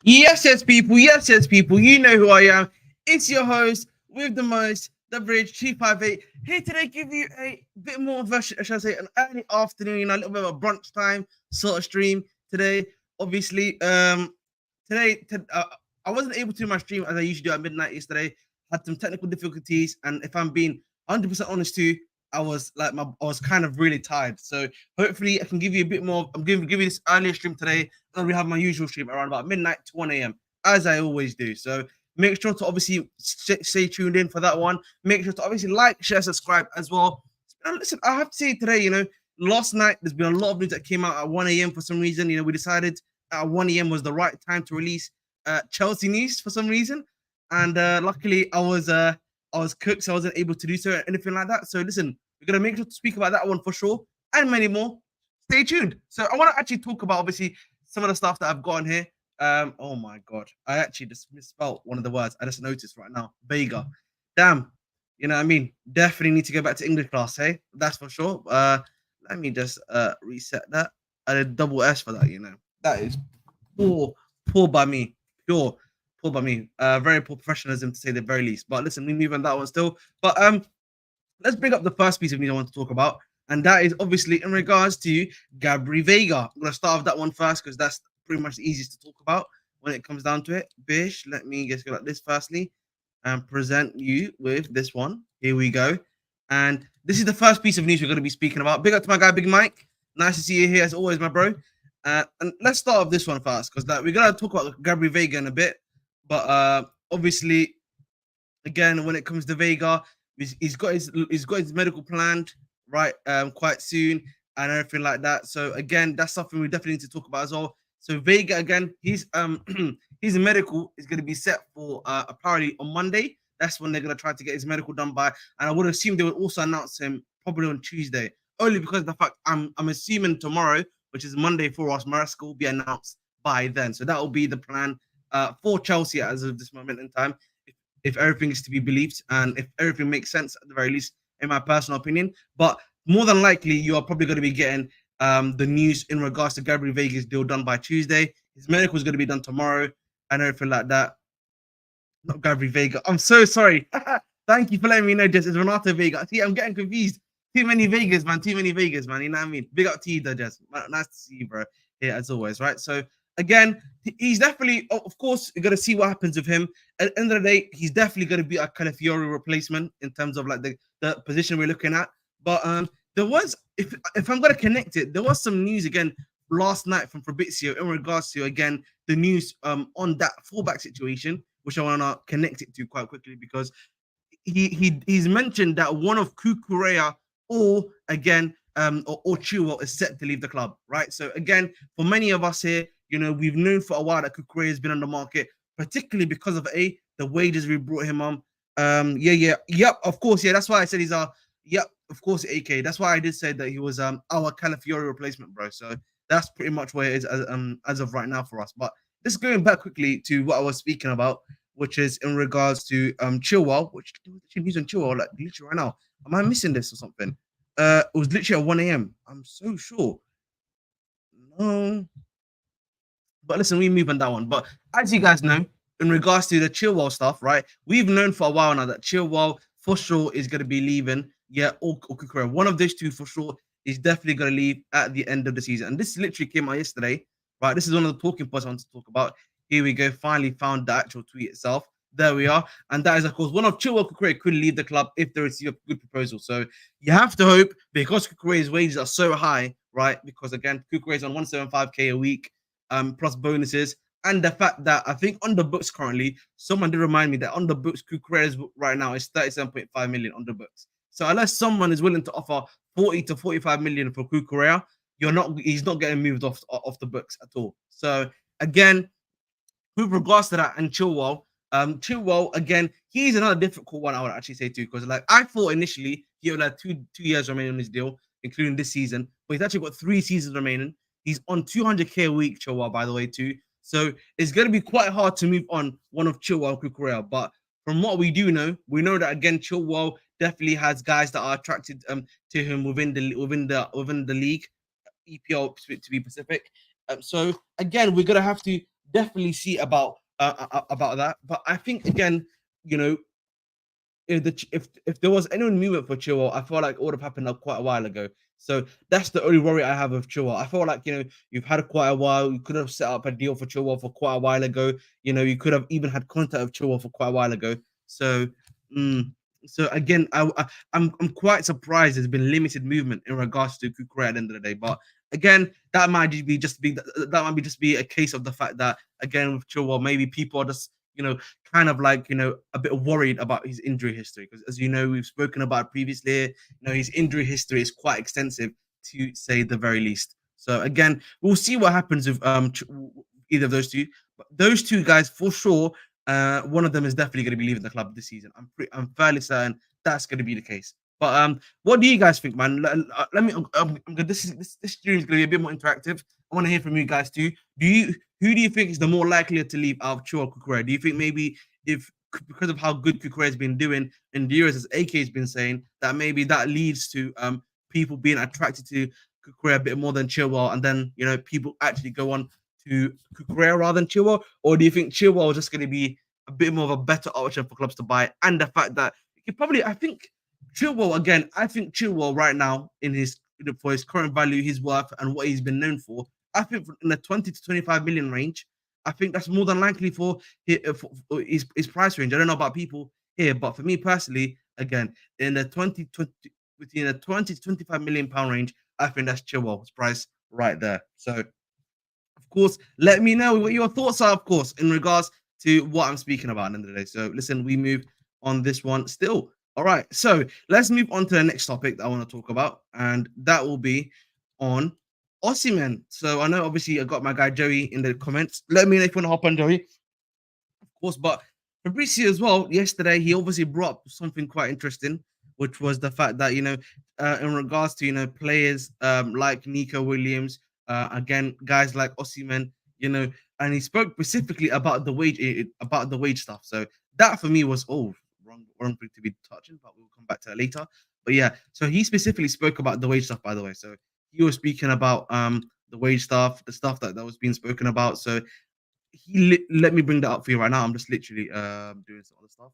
Yes, people. Yes, people. You know who I am. It's your host with the most, the bridge 258. Here today, give you a bit more of a, shall I say, an early afternoon, a little bit of a brunch time sort of stream today. Obviously, today I wasn't able to do my stream as I usually do at midnight yesterday. Had some technical difficulties, and if I'm being 100% honest too, I was kind of really tired. So hopefully I can give you a bit more. I'm giving you this earlier stream today, and we have my usual stream around about midnight to 1 a.m. as I always do. So make sure to obviously stay tuned in for that one. Make sure to obviously like, share, subscribe as well. And listen, I have to say today, last night there's been a lot of news that came out at 1 a.m. for some reason. We decided at 1 a.m. was the right time to release Chelsea news for some reason, and luckily I was cooked, so I wasn't able to do so or anything like that. So listen, we're gonna make sure to speak about that one for sure and many more. Stay tuned. So I want to actually talk about obviously some of the stuff that I've got on here. Oh my god, I actually just misspelled one of the words. I just noticed right now. Veiga. Damn. You know what I mean? Definitely need to go back to English class, hey? That's for sure. Let me just reset that. I did double S for that. That is poor, poor by me. Pure, poor by me. Very poor professionalism to say the very least. But listen, we move on that one still. But let's bring up the first piece of news I want to talk about, and that is obviously in regards to Gabri Veiga. I'm gonna start with that one first because that's pretty much the easiest to talk about when it comes down to it. Bish, let me just go like this firstly and present you with this one. Here we go. And this is the first piece of news we're going to be speaking about. Big up to my guy, Big Mike. Nice to see you here as always, my bro. And let's start with this one first because we're going to talk about Gabri Veiga in a bit. But obviously, again, when it comes to Veiga, he's got his medical planned right quite soon and everything like that. So again, that's something we definitely need to talk about as well. So Veiga again, his medical is going to be set for apparently on Monday. That's when they're going to try to get his medical done by, and I would assume they would also announce him probably on Tuesday, only because of the fact I'm assuming tomorrow, which is Monday for us, Maresca will be announced by then. So that will be the plan for Chelsea as of this moment in time if everything is to be believed and if everything makes sense at the very least, in my personal opinion. But more than likely, you are probably going to be getting the news in regards to Gabriel Vega's deal done by Tuesday. His medical is going to be done tomorrow and everything like that. Not Gabriel Vega. I'm so sorry. Thank you for letting me know, Jess. It's Renato Veiga. See, I'm getting confused. Too many Vegas, man. Too many Vegas, man. You know what I mean? Big up to you, though, Jess. Nice to see you, bro. Here, as always, right? So, again, he's definitely, of course, you're going to see what happens with him. At the end of the day, he's definitely going to be a Calafiori replacement in terms of like the position we're looking at. But there was, if I'm going to connect it, there was some news again last night from Fabrizio in regards to, again, the news on that fullback situation, which I want to connect it to quite quickly because he's mentioned that one of Kukurea or again or Chilwell is set to leave the club, right? So again, for many of us here, we've known for a while that Kukurea has been on the market, particularly because of the wages we brought him on. Yep, of course, yeah. That's why I said he's yep, of course, AK. That's why I did say that he was our Calafiori replacement, bro. So that's pretty much where it is as of right now for us. But just going back quickly to what I was speaking about, which is in regards to Chilwell, which he's on Chilwell like literally right now. Am I missing this or something? It was literally at 1 a.m. I'm so sure. No. But listen, we move on that one. But as you guys know, in regards to the Chilwell stuff, right? We've known for a while now that Chilwell for sure is going to be leaving. Yeah, or Kukurea. One of these two for sure is definitely going to leave at the end of the season. And this literally came out yesterday, right? This is one of the talking points I want to talk about. Here we go. Finally found the actual tweet itself. There we are. And that is, of course, one of Chilwell Kukurea could leave the club if they receive a good proposal. So you have to hope, because Kukurea's wages are so high, right? Because again, Kukurea is on 175k a week, plus bonuses. And the fact that I think on the books currently, someone did remind me that on the books, Kukurea's right now is 37.5 million on the books. So unless someone is willing to offer 40 to 45 million for Kukurea, he's not getting moved off the books at all. So again, with regards to that and Chilwell again, he's another difficult one I would actually say too, because like I thought initially he would have two years remaining on his deal, including this season, but he's actually got 3 seasons remaining. He's on 200k a week, Chilwell, by the way, too. So it's going to be quite hard to move on one of Chilwell and Kukurea. But from what we do know, we know that again, Chilwell definitely has guys that are attracted to him within the league, EPL to be specific. So again, we're gonna have to definitely see about that. But I think again, you know, if there was any movement for Chilwell, I feel like it would have happened quite a while ago. So that's the only worry I have with Chilwell. I feel like you've had quite a while. You could have set up a deal for Chilwell for quite a while ago. You could have even had contact with Chilwell for quite a while ago. So, mm, so again, I'm quite surprised there's been limited movement in regards to Kukurea at the end of the day. But again, that might just be a case of the fact that again with Chilwell, maybe people are just kind of like a bit worried about his injury history because as we've spoken about previously, his injury history is quite extensive to say the very least. So again, we'll see what happens with either of those two. But those two guys for sure, one of them is definitely going to be leaving the club this season. I'm fairly certain that's going to be the case. But what do you guys think, man? Let me. This stream is going to be a bit more interactive. I want to hear from you guys too. Who do you think is the more likely to leave out of Chua or Kukurea? Do you think maybe if because of how good Kukurea has been doing in the Euros, as AK has been saying, that maybe that leads to people being attracted to Kukurea a bit more than Chilwell, and then people actually go on to Kukurea rather than Chilwell? Or do you think Chilwell is just going to be a bit more of a better option for clubs to buy? And the fact that I think Chilwell again, I think Chilwell right now for his current value, his worth, and what he's been known for, I think in the 20 to 25 million range, I think that's more than likely for his price range. I don't know about people here, but for me personally, again, in the 20 between the 20 to 25 million pound range, I think that's Chilwell's price right there. So, of course, let me know what your thoughts are, of course, in regards to what I'm speaking about at the end of the day. So, listen, we move on this one still. All right, so let's move on to the next topic that I want to talk about, and that will be on Osihmen. So I know obviously I got my guy Joey in the comments. Let me know if you want to hop on, Joey. Of course, but Fabrizio as well, yesterday, he obviously brought up something quite interesting, which was the fact that, in regards to, players like Nico Williams, again, guys like Osihmen, and he spoke specifically about the wage stuff. So that for me was, wrong thing to be touching, but we'll come back to that later. But yeah, so he specifically spoke about the wage stuff, by the way. So he was speaking about the wage stuff, the stuff that was being spoken about. So let me bring that up for you right now. I'm just literally doing some other stuff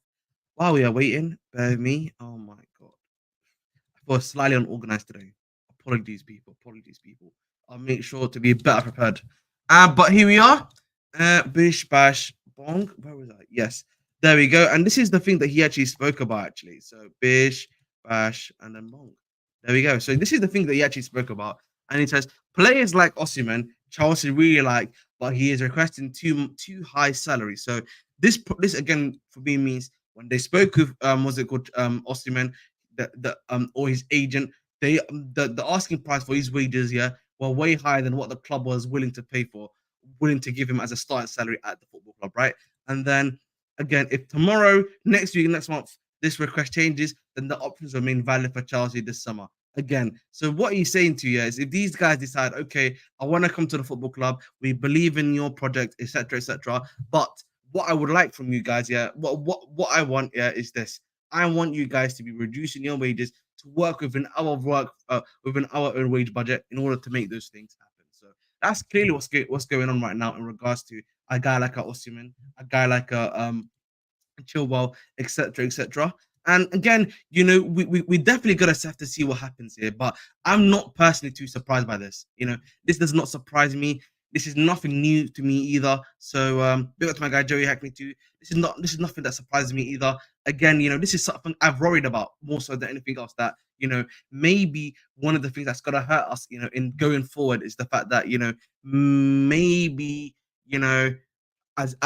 while we are waiting. Bear with me. Oh my god, I was slightly unorganized today. Apologies, people. Apologies, people. I'll make sure to be better prepared. But here we are. Bish bash bong. Where was I? Yes, there we go. And this is the thing that he actually spoke about. Actually, so bish bash and then bong. There we go. So this is the thing that he actually spoke about. And he says players like Osihmen, Chelsea really like, but he is requesting too high salary. So this again for me means when they spoke with what's it called Osihmen, or his agent, they the asking price for his wages were way higher than what the club was willing to pay for, willing to give him as a starting salary at the football club, right? And then again, if tomorrow, next week, next month, this request changes, then the options remain valid for Chelsea this summer. Again, so what he's saying to you is if these guys decide, okay, I want to come to the football club, we believe in your project, etc., but what I would like from you guys, what I want, is this. I want you guys to be reducing your wages to work within within our own wage budget in order to make those things happen. So that's clearly what's going on right now in regards to a guy like a Osihmen, a guy like a Chilwell, etc. And again, we definitely gotta have to see what happens here. But I'm not personally too surprised by this. This does not surprise me. This is nothing new to me either. So big up to my guy Joey Hackney too. This is nothing that surprises me either. Again, this is something I've worried about more so than anything else. That maybe one of the things that's gonna hurt us, in going forward is the fact that maybe as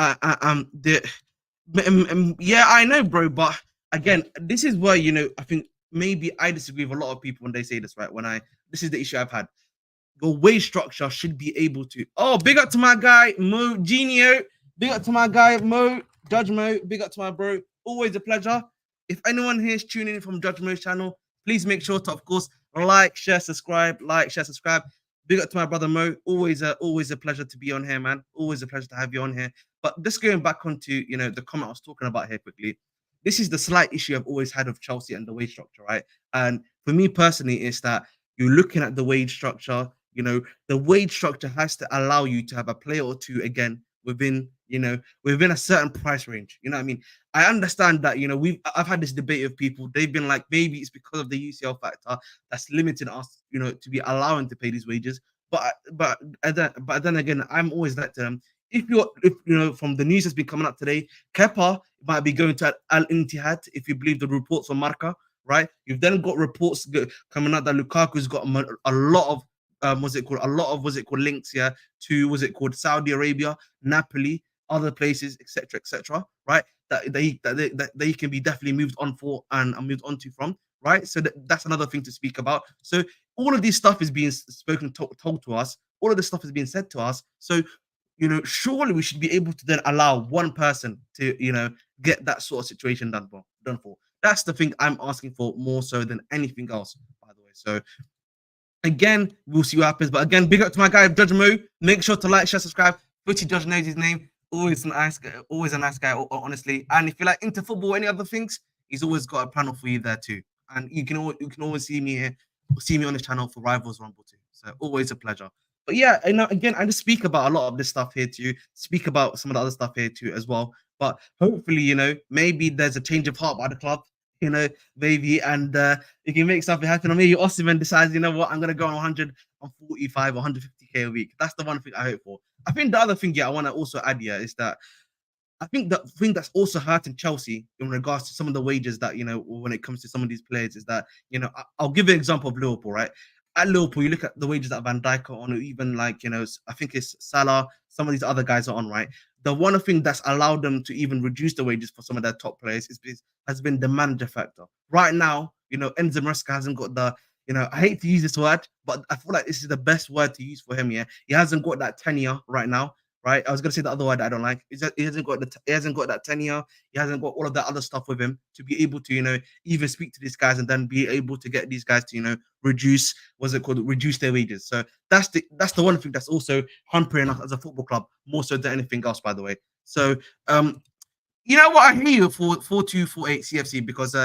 yeah, I know, bro. But again, this is where I think maybe I disagree with a lot of people when they say this, right? This is the issue I've had. Your wage structure should be able to. Oh, big up to my guy Mo Genio. Big up to my guy Mo Judge Mo. Big up to my bro. Always a pleasure. If anyone here is tuning in from Judge Mo's channel, please make sure to, of course, like, share, subscribe. Big up to my brother Mo. Always a pleasure to be on here, man. Always a pleasure to have you on here. But just going back onto the comment I was talking about here quickly. This is the slight issue I've always had with Chelsea and the wage structure, right? And for me personally, is that you're looking at the wage structure. The wage structure has to allow you to have a player or two again within within a certain price range. You know what I mean? I understand that I've had this debate with people. They've been like, maybe it's because of the UCL factor that's limiting us, to be allowing to pay these wages. But then again, I'm always like to them. If from the news that's been coming up today, Kepa might be going to Al Ittihad if you believe the reports from Marca, right? You've then got reports coming out that Lukaku's got a lot of links here to Saudi Arabia, Napoli, other places, etc., right? That they can be definitely moved on for and moved on to from, right? So that's another thing to speak about. So all of this stuff is being told to us. All of this stuff is being said to us. So surely we should be able to then allow one person to get that sort of situation done for. That's the thing I'm asking for more so than anything else, by the way. So again, we'll see what happens. But again, big up to my guy, Judge Mo. Make sure to like, share, subscribe. Footy Judge knows his name. Always a nice guy, honestly. And if you're like into football, any other things, he's always got a panel for you there too. And you can always see me here, see me on this channel for Rivals Rumble too. So always a pleasure. But yeah, again, I just speak about a lot of this stuff here too. Speak about some of the other stuff here too as well. But hopefully, maybe there's a change of heart by the club. Maybe, and you can make something happen. Or maybe Osihmen decides, I'm going to go on 145 or 150k a week. That's the one thing I hope for. I think the other thing, I want to also add here is that I think the thing that's also hurting Chelsea in regards to some of the wages that, when it comes to some of these players is that, I'll give you an example of Liverpool, right? At Liverpool, you look at the wages that Van Dijk are on, or even like, I think it's Salah, some of these other guys are on, right? The one thing that's allowed them to even reduce the wages for some of their top players has been the manager factor. Right now, Enzo Maresca hasn't got the, I hate to use this word, but I feel like this is the best word to use for him. Yeah, he hasn't got that tenure right now. Right, I was gonna say the other word that I don't like is that he hasn't got that tenure. He hasn't got all of that other stuff with him to be able to, even speak to these guys and then be able to get these guys to, reduce their wages. So that's the one thing that's also hampering us as a football club more so than anything else, by the way. So you know what, I hear you for 4248 CFC because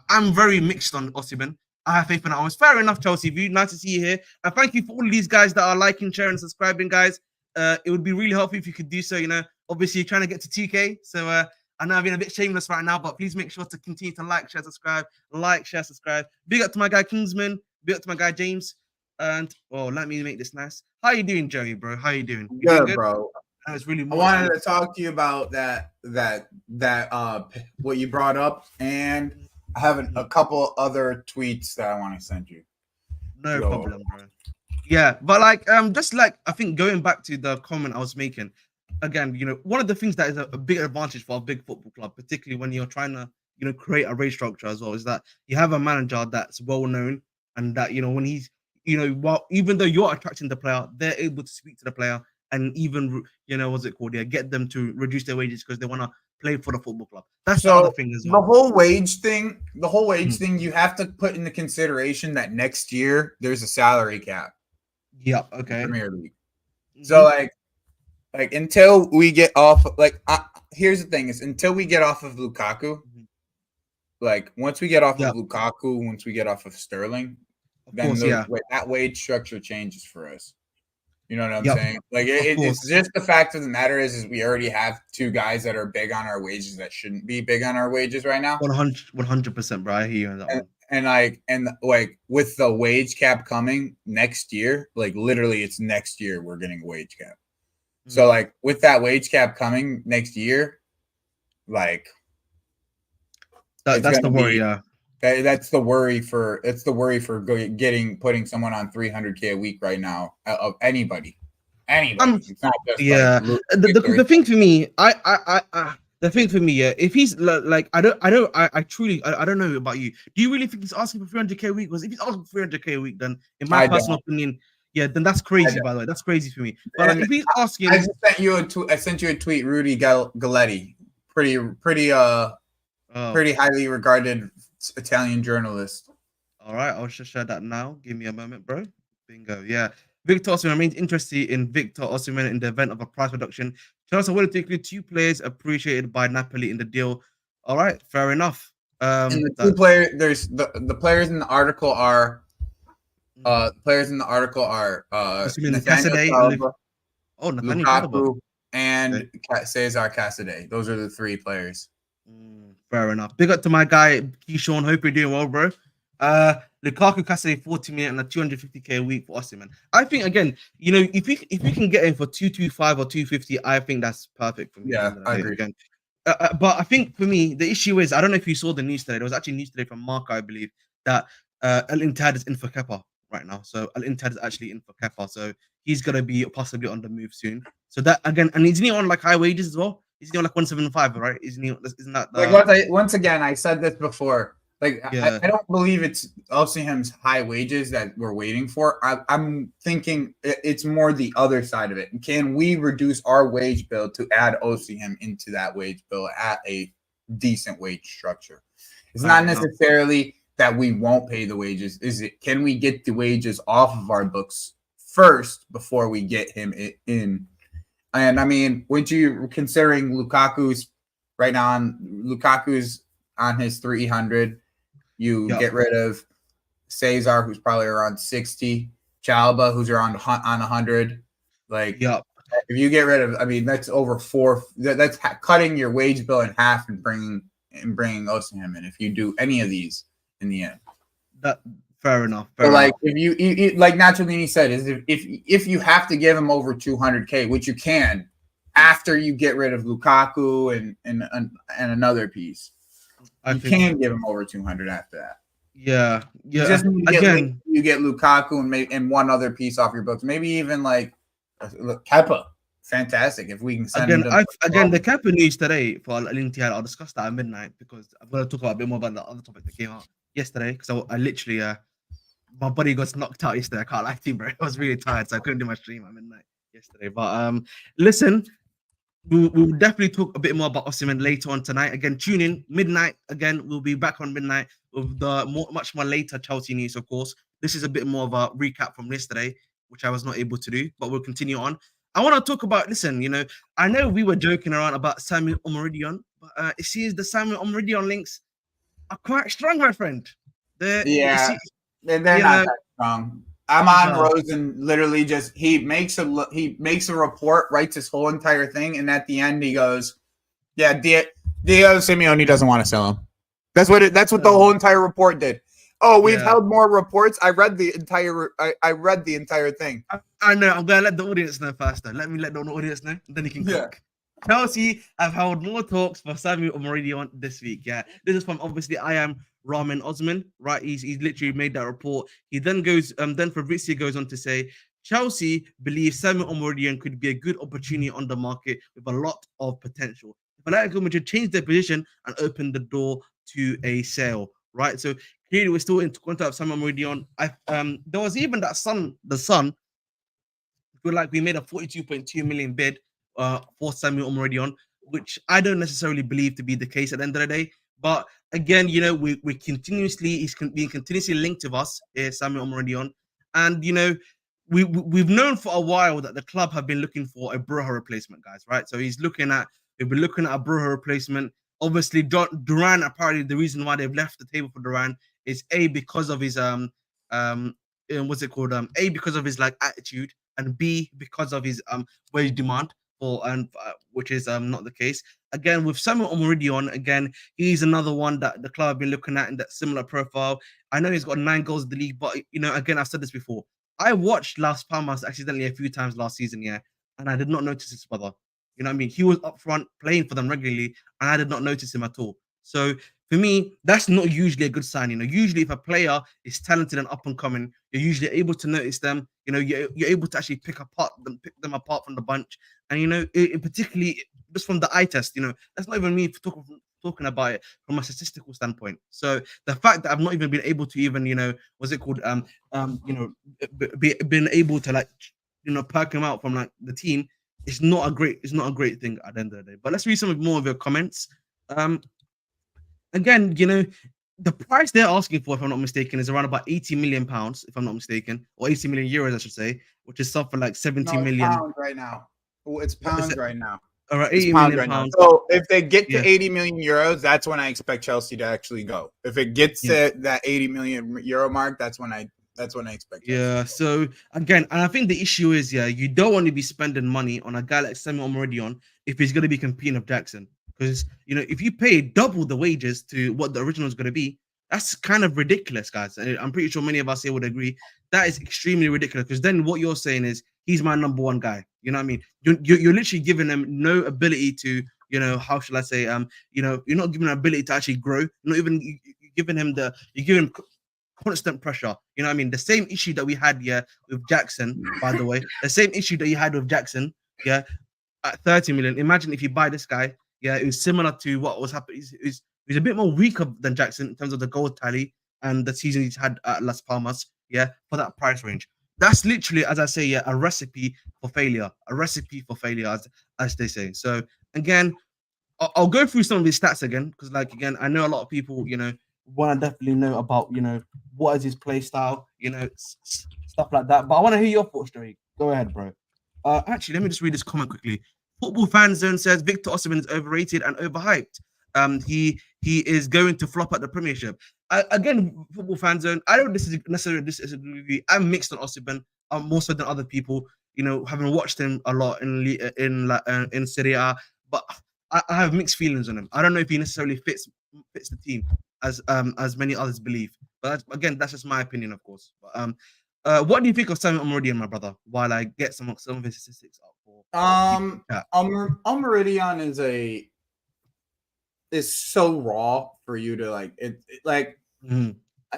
I'm very mixed on Osihmen. I have faith in it. Fair enough, Chelsea view. Nice to see you here, and thank you for all of these guys that are liking, sharing, subscribing, guys. It would be really helpful if you could do so. Obviously you're trying to get to 2K, so I know I've been a bit shameless right now, but please make sure to continue to like, share, subscribe. Big up to my guy Kingsman. Big up to my guy James. And let me make this nice. How you doing, Joey, bro? How you doing? Good, bro. I wanted to talk to you about that what you brought up, and I have a couple other tweets that I want to send you. No problem, bro. Yeah, but just I think going back to the comment I was making, again, one of the things that is a big advantage for a big football club, particularly when you're trying to, create a race structure as well, is that you have a manager that's well known, and that when he's, even though you're attracting the player, they're able to speak to the player and even get them to reduce their wages because they want to play for the football club. That's the other thing as well. The whole wage thing, you have to put into consideration that next year there's a salary cap. Yeah. Okay. Premier League. So like until we get off, here's the thing: is until we get off of Lukaku, once we get off of Lukaku, once we get off of Sterling, that wage structure changes for us. You know what I'm saying? It's just the fact of the matter is we already have two guys that are big on our wages that shouldn't be big on our wages right now. 100%, bro. I hear you on that one. And with the wage cap coming next year, literally it's next year we're getting a wage cap. Mm-hmm. So with that wage cap coming next year, that's the worry. That's the worry for putting someone on 300K a week right now of anybody. It's not just the thing for me, the thing for me, if he's I don't know about you. Do you really think he's asking for 300K a week? Because if he's asking for 300K a week, then in my personal opinion, then that's crazy. By the way, that's crazy for me. But if he's asking, I sent you a tweet, Rudy Galletti, pretty highly regarded Italian journalist. All right, I'll just share that now. Give me a moment, bro. Bingo. Yeah. Victor Osimhen remains interested in Victor Osimhen in the event of a price reduction. Chelsea willing to include two players appreciated by Napoli in the deal. All right, fair enough. And the two players, there's the players in the article are Nathaniel Lukaku, and Cesar Casadei. Those are the 3 players. Fair enough. Big up to my guy Keyshawn. Hope you're doing well, bro. Lukaku Casadei 40 million and a 250k a week for Osihmen. I think again, if we can get in for 225 or 250, I think that's perfect for me. Yeah, I agree. Again. But I think for me, the issue is I don't know if you saw the news today. There was actually news today from Mark, I believe, that Al Intad is in for Kepa right now. So Al Intad is actually in for Kepa. So he's gonna be possibly on the move soon. So that again, and isn't he on like high wages as well? Isn't he on like 175, right? Isn't that once again, I said this before. Like, I don't believe it's Osimhen's high wages that we're waiting for. I'm thinking it's more the other side of it. Can we reduce our wage bill to add Osimhen into that wage bill at a decent wage structure? It's not necessarily that we won't pay the wages. Can we get the wages off of our books first before we get him in? And I mean, when you considering Lukaku's right now, Lukaku's on his 300. You get rid of Cesar, who's probably around 60, Chalba, who's around on 100. Like, if you get rid of, I mean, that's over 4. That's cutting your wage bill in half and bringing Osimhen in. If you do any of these in the end, that fair enough. Like, if you like Naturalini said, is if you have to give him over 200k, which you can, after you get rid of Lukaku and another piece. You can give him over 200 after that. Yeah. Just again, you get Lukaku and one other piece off your books. Maybe even like Kepa. Fantastic if we can send him. The Kepa news today for Al Intihad. I'll discuss that at midnight because I'm going to talk about a bit more about the other topic that came out yesterday. Because I literally, my body got knocked out yesterday. I can't lie to you, bro. I was really tired, so I couldn't do my stream at midnight yesterday. But listen. We'll definitely talk a bit more about Osimhen later on tonight. Again, tune in midnight. Again, we'll be back on midnight with the much more later Chelsea news. Of course, this is a bit more of a recap from yesterday, which I was not able to do, but we'll continue on. I want to talk about. Listen, I know we were joking around about Samu Omorodion, but it seems the Samu Omorodion links are quite strong, my friend. They're not that strong. Amon Rosen literally just he makes a report, writes his whole entire thing, and at the end he goes, "Yeah, Diego Simeone doesn't want to sell him." That's what the whole entire report did. Oh, we've held more reports. I read the entire thing. I know. I'm gonna let the audience know first. Though. Let me let the audience know, and then you can cook. Chelsea have held more talks for Samu Omoridion this week. Yeah, this is from obviously I am Ramen Osman, right? He's literally made that report. He then goes, then Fabrizio goes on to say, Chelsea believes Samu Omoridion could be a good opportunity on the market with a lot of potential. If Atletico Madrid change their position and open the door to a sale, right? So clearly we're still in contact with Samu Omoridion. There was even the Sun, we made a 42.2 million bid for Samu Omoridion, which I don't necessarily believe to be the case at the end of the day. But again, we he's being continuously linked with us, Samu Omorodion, and we've known for a while that the club have been looking for a Bruja replacement, guys, right? So we've been looking at a Bruja replacement. Obviously, Duran. Apparently, the reason why they've left the table for Duran is because of his what's it called? A, because of his like attitude, and B, because of his wage demand. Which is not the case. Again, with Samu Omoridion, again, he's another one that the club have been looking at in that similar profile. I know he's got 9 goals in the league, but again, I've said this before. I watched Las Palmas accidentally a few times last season, and I did not notice his brother. You know what I mean? He was up front playing for them regularly, and I did not notice him at all. So for me, that's not usually a good sign. Usually if a player is talented and up and coming, you're usually able to notice them. You're able to actually pick them apart from the bunch. And particularly just from the eye test, that's not even me talking about it from a statistical standpoint. So the fact that I've not even been able to even, been able to like, perk him out from like the team, it's not a great thing at the end of the day. But let's read some more of your comments. Again, the price they're asking for, if I'm not mistaken, is around about 80 million pounds, if I'm not mistaken, or 80 million euros, I should say, which is something like 70 million pounds right now. Well, it's pounds right now. All right, 80 million pounds. So if they get to 80 million euros, that's when I expect Chelsea to actually go. If it gets to that 80 million euro mark, that's when I That's what I expect. Yeah. So again, and I think the issue is, you don't want to be spending money on a guy like Samu Omorodion if he's going to be competing with Jackson, because if you pay double the wages to what the original is going to be, that's kind of ridiculous, guys. And I'm pretty sure many of us here would agree that is extremely ridiculous, because then what you're saying is he's my number one guy. You know what I mean? You're literally giving him no ability to, how shall I say, you're not giving him ability to actually grow. Not even you're giving him constant pressure. You know what I mean? The same issue that we had, with Jackson, by the way, the same issue that you had with Jackson, at 30 million. Imagine if you buy this guy, it was similar to what was happening. He's a bit more weaker than Jackson in terms of the goal tally and the season he's had at Las Palmas, for that price range. That's literally, as I say, a recipe for failure. A recipe for failure, as they say. So again, I'll go through some of these stats again, because again, I know a lot of people, want to definitely know about, what is his play style, stuff like that. But I want to hear your thoughts, Joey. Go ahead, bro. Actually, let me just read this comment quickly. Football Fan Zone says Victor Osimhen is overrated and overhyped. He is going to flop at the Premiership. Again, Football Fan Zone, I don't necessarily disagree with you. I'm mixed on Osimhen, more so than other people. Having watched him a lot in Serie A, but I have mixed feelings on him. I don't know if he necessarily fits the team as many others believe. But that's just my opinion, of course. But what do you think of Samu Omorodion, my brother? While I get some of his statistics up for Omoridion is so raw for you to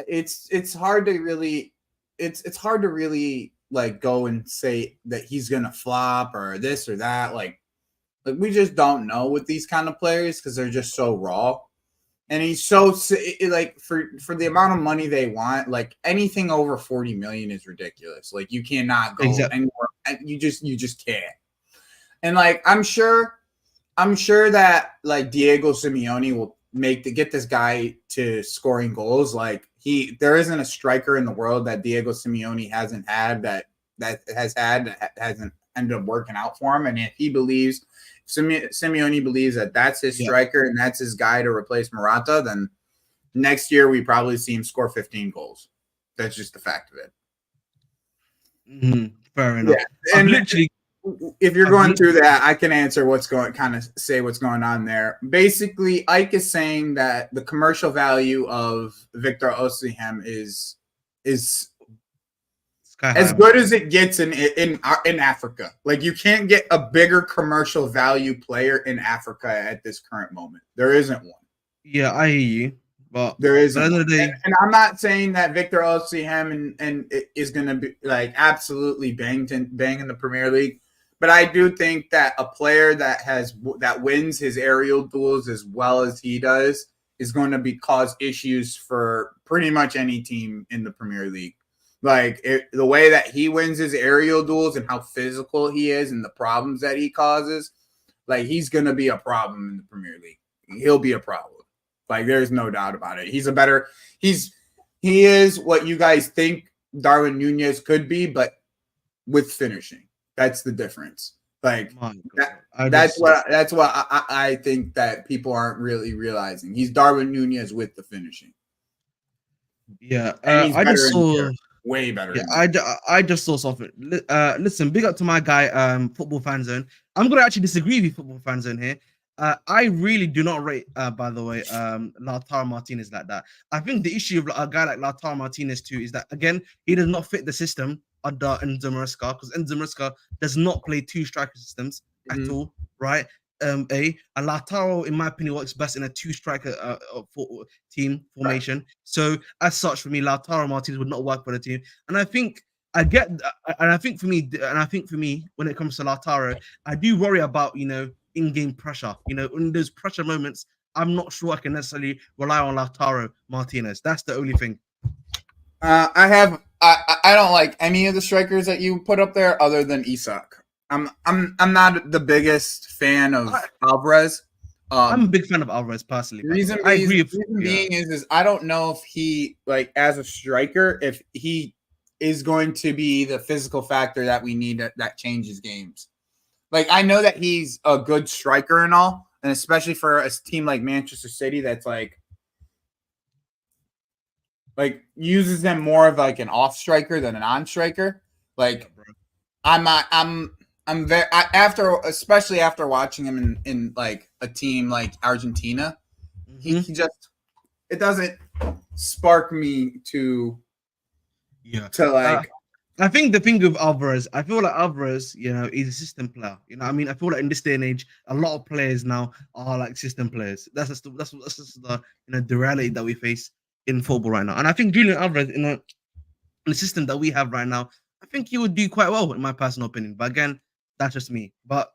it's hard to really it's hard to really go and say that he's gonna flop or this or that. Like we just don't know with these kind of players because they're just so raw. And he's so for the amount of money they want, anything over 40 million is ridiculous. You cannot go anywhere. You just can't. And I'm sure that Diego Simeone will get this guy to scoring goals. There isn't a striker in the world that Diego Simeone hasn't had that hasn't ended up working out for him. And if he believes, Simeone believes that that's his striker and that's his guy to replace Morata, then next year we probably see him score 15 goals. That's just the fact of it. Fair enough. Yeah. And literally, if you're going through that, I can answer what's going on there. Basically, Ike is saying that the commercial value of Victor Osimhen is as good as it gets in Africa. You can't get a bigger commercial value player in Africa at this current moment. There isn't one. Yeah, I hear you, but there isn't. And I'm not saying that Victor Osimhen and is going to be absolutely bang in the Premier League, but I do think that a player that wins his aerial duels as well as he does is going to cause issues for pretty much any team in the Premier League. The way that he wins his aerial duels and how physical he is and the problems that he causes, he's going to be a problem in the Premier League. He'll be a problem. There's no doubt about it. He is what you guys think Darwin Nunez could be, but with finishing. That's the difference. That's what I think that people aren't really realizing. He's Darwin Nunez with the finishing. Yeah, I just saw way better. Yeah, I just saw something. Listen, big up to my guy, Football Fan Zone. I'm gonna actually disagree with Football Fan Zone here. I really do not rate, by the way, Lautaro Martinez like that. I think the issue of a guy like Lautaro Martinez too is that again he does not fit the system under Enzo Maresca, because Enzo Maresca does not play two striker systems at all, right? And Lautaro, in my opinion, works best in a two-striker team formation. Right. So, as such, for me, Lautaro Martinez would not work for the team. And I think for me, when it comes to Lautaro, I do worry about in-game pressure. In those pressure moments, I'm not sure I can necessarily rely on Lautaro Martinez. That's the only thing. I don't like any of the strikers that you put up there other than Isak. I'm not the biggest fan of Alvarez. I'm a big fan of Alvarez personally. Reason being is I don't know if he as a striker, if he is going to be the physical factor that we need that changes games. I know that he's a good striker and all, and especially for a team like Manchester City that's like uses them more of like an off striker than an on striker. Like I'm very especially after watching him in like a team like Argentina, he just it doesn't spark me to like. I think the thing with Alvarez, I feel like Alvarez, he's a system player. I mean, I feel like in this day and age, a lot of players now are like system players. That's just the the reality that we face in football right now. And I think Julian Alvarez in the system that we have right now, I think he would do quite well, in my personal opinion. But again, that's just me. But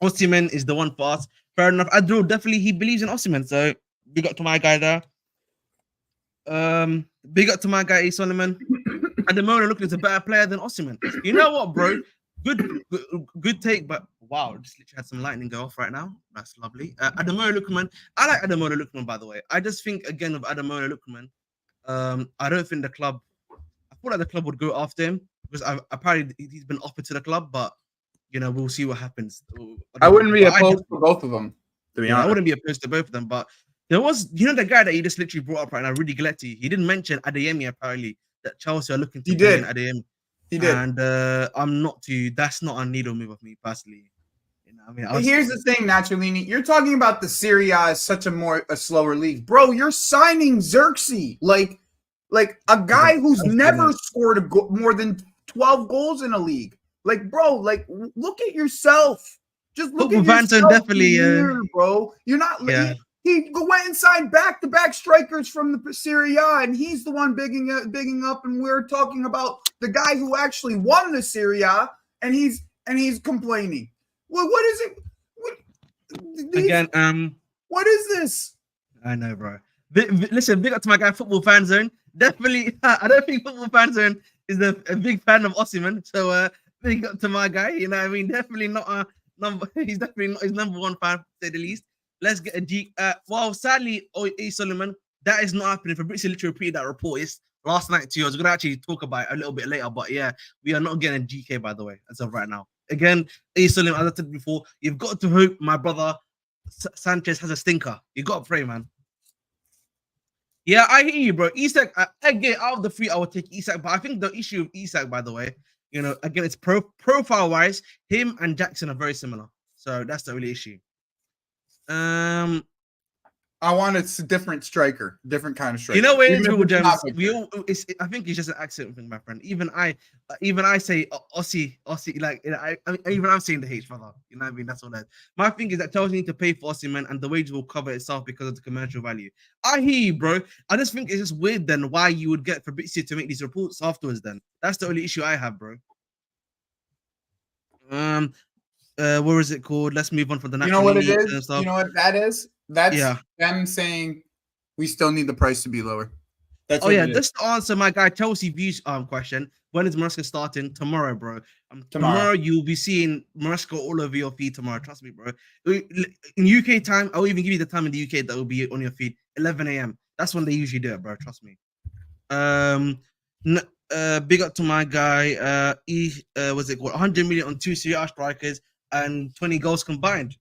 Osihmen is the one for us. Fair enough. Adro definitely he believes in Osihmen, so big up to my guy there. Big up to my guy Osihmen. At the moment, looking as a better player than Osihmen. You know what, bro? Good take, but wow, just literally had some lightning go off right now. That's lovely. Ademola Lookman. I like Ademola Lookman, by the way. I just think again of Ademola Lookman. I don't think the club. I feel like the club would go after him because apparently he's been offered to the club, but we'll see what happens. I wouldn't be opposed to both of them. To be honest, I wouldn't be opposed to both of them, but there was, the guy that you just literally brought up right now, Rudy Galetti. He didn't mention Adeyemi apparently. That Chelsea are looking to bring in Adeyemi. He did. And I'm not too. That's not a needle move of me personally. Here's the thing, Naturalini. You're talking about the Serie A as such a slower league, bro. You're signing Xerxes, like a guy who's never scored more than 12 goals in a league. Like, bro, like look at yourself. Just look at yourself, definitely, here, bro. You're not. Yeah. He went and signed back-to-back strikers from the Serie A, and he's the one bigging up. And we're talking about the guy who actually won the Serie A, and he's complaining. Well, what is it? What is this? I know, bro. Listen, big up to my guy, Football Fan Zone. Definitely, I don't think Football Fan Zone is a big fan of Osihmen. So, big up to my guy. You know what I mean? Definitely not a number. He's definitely not his number one fan, to say the least. Let's get a G. Well, sadly, Sullivan, that is not happening. Fabrizio literally repeated that report. It's last night too. I was going to actually talk about it a little bit later, but yeah, we are not getting a GK, by the way, as of right now. Again, Sullivan, as I said before, you've got to hope my brother Sanchez has a stinker. You got to pray, man. Yeah, I hear you, bro. Isak, again, out of the three, I would take Isak, but I think the issue with Isak, by the way, again, it's profile-wise, him and Jackson are very similar. So that's the only issue. I want a different striker, different kind of striker. You know where it is, Google Gems. I think it's just an accent thing, my friend. Even I say Aussie. Like even I'm saying the H, brother. You know what I mean? That's all that. My thing is that Chelsea need to pay for Osihmen, and the wage will cover itself because of the commercial value. I hear you, bro. I just think it's just weird then why you would get Fabrizio to make these reports afterwards. Then that's the only issue I have, bro. Where is it called? Let's move on from the national. You know what it is? You know what that is? That's them saying we still need the price to be lower. That's just to answer my guy Chelsea views question. When is Maresca starting? Tomorrow, bro. Tomorrow you'll be seeing Maresca all over your feed tomorrow. Trust me, bro. In UK time, I'll even give you the time in the UK that will be on your feed. 11 a.m. That's when they usually do it, bro. Trust me. Big up to my guy. Was it 100 million on 2 Serie A strikers and 20 goals combined.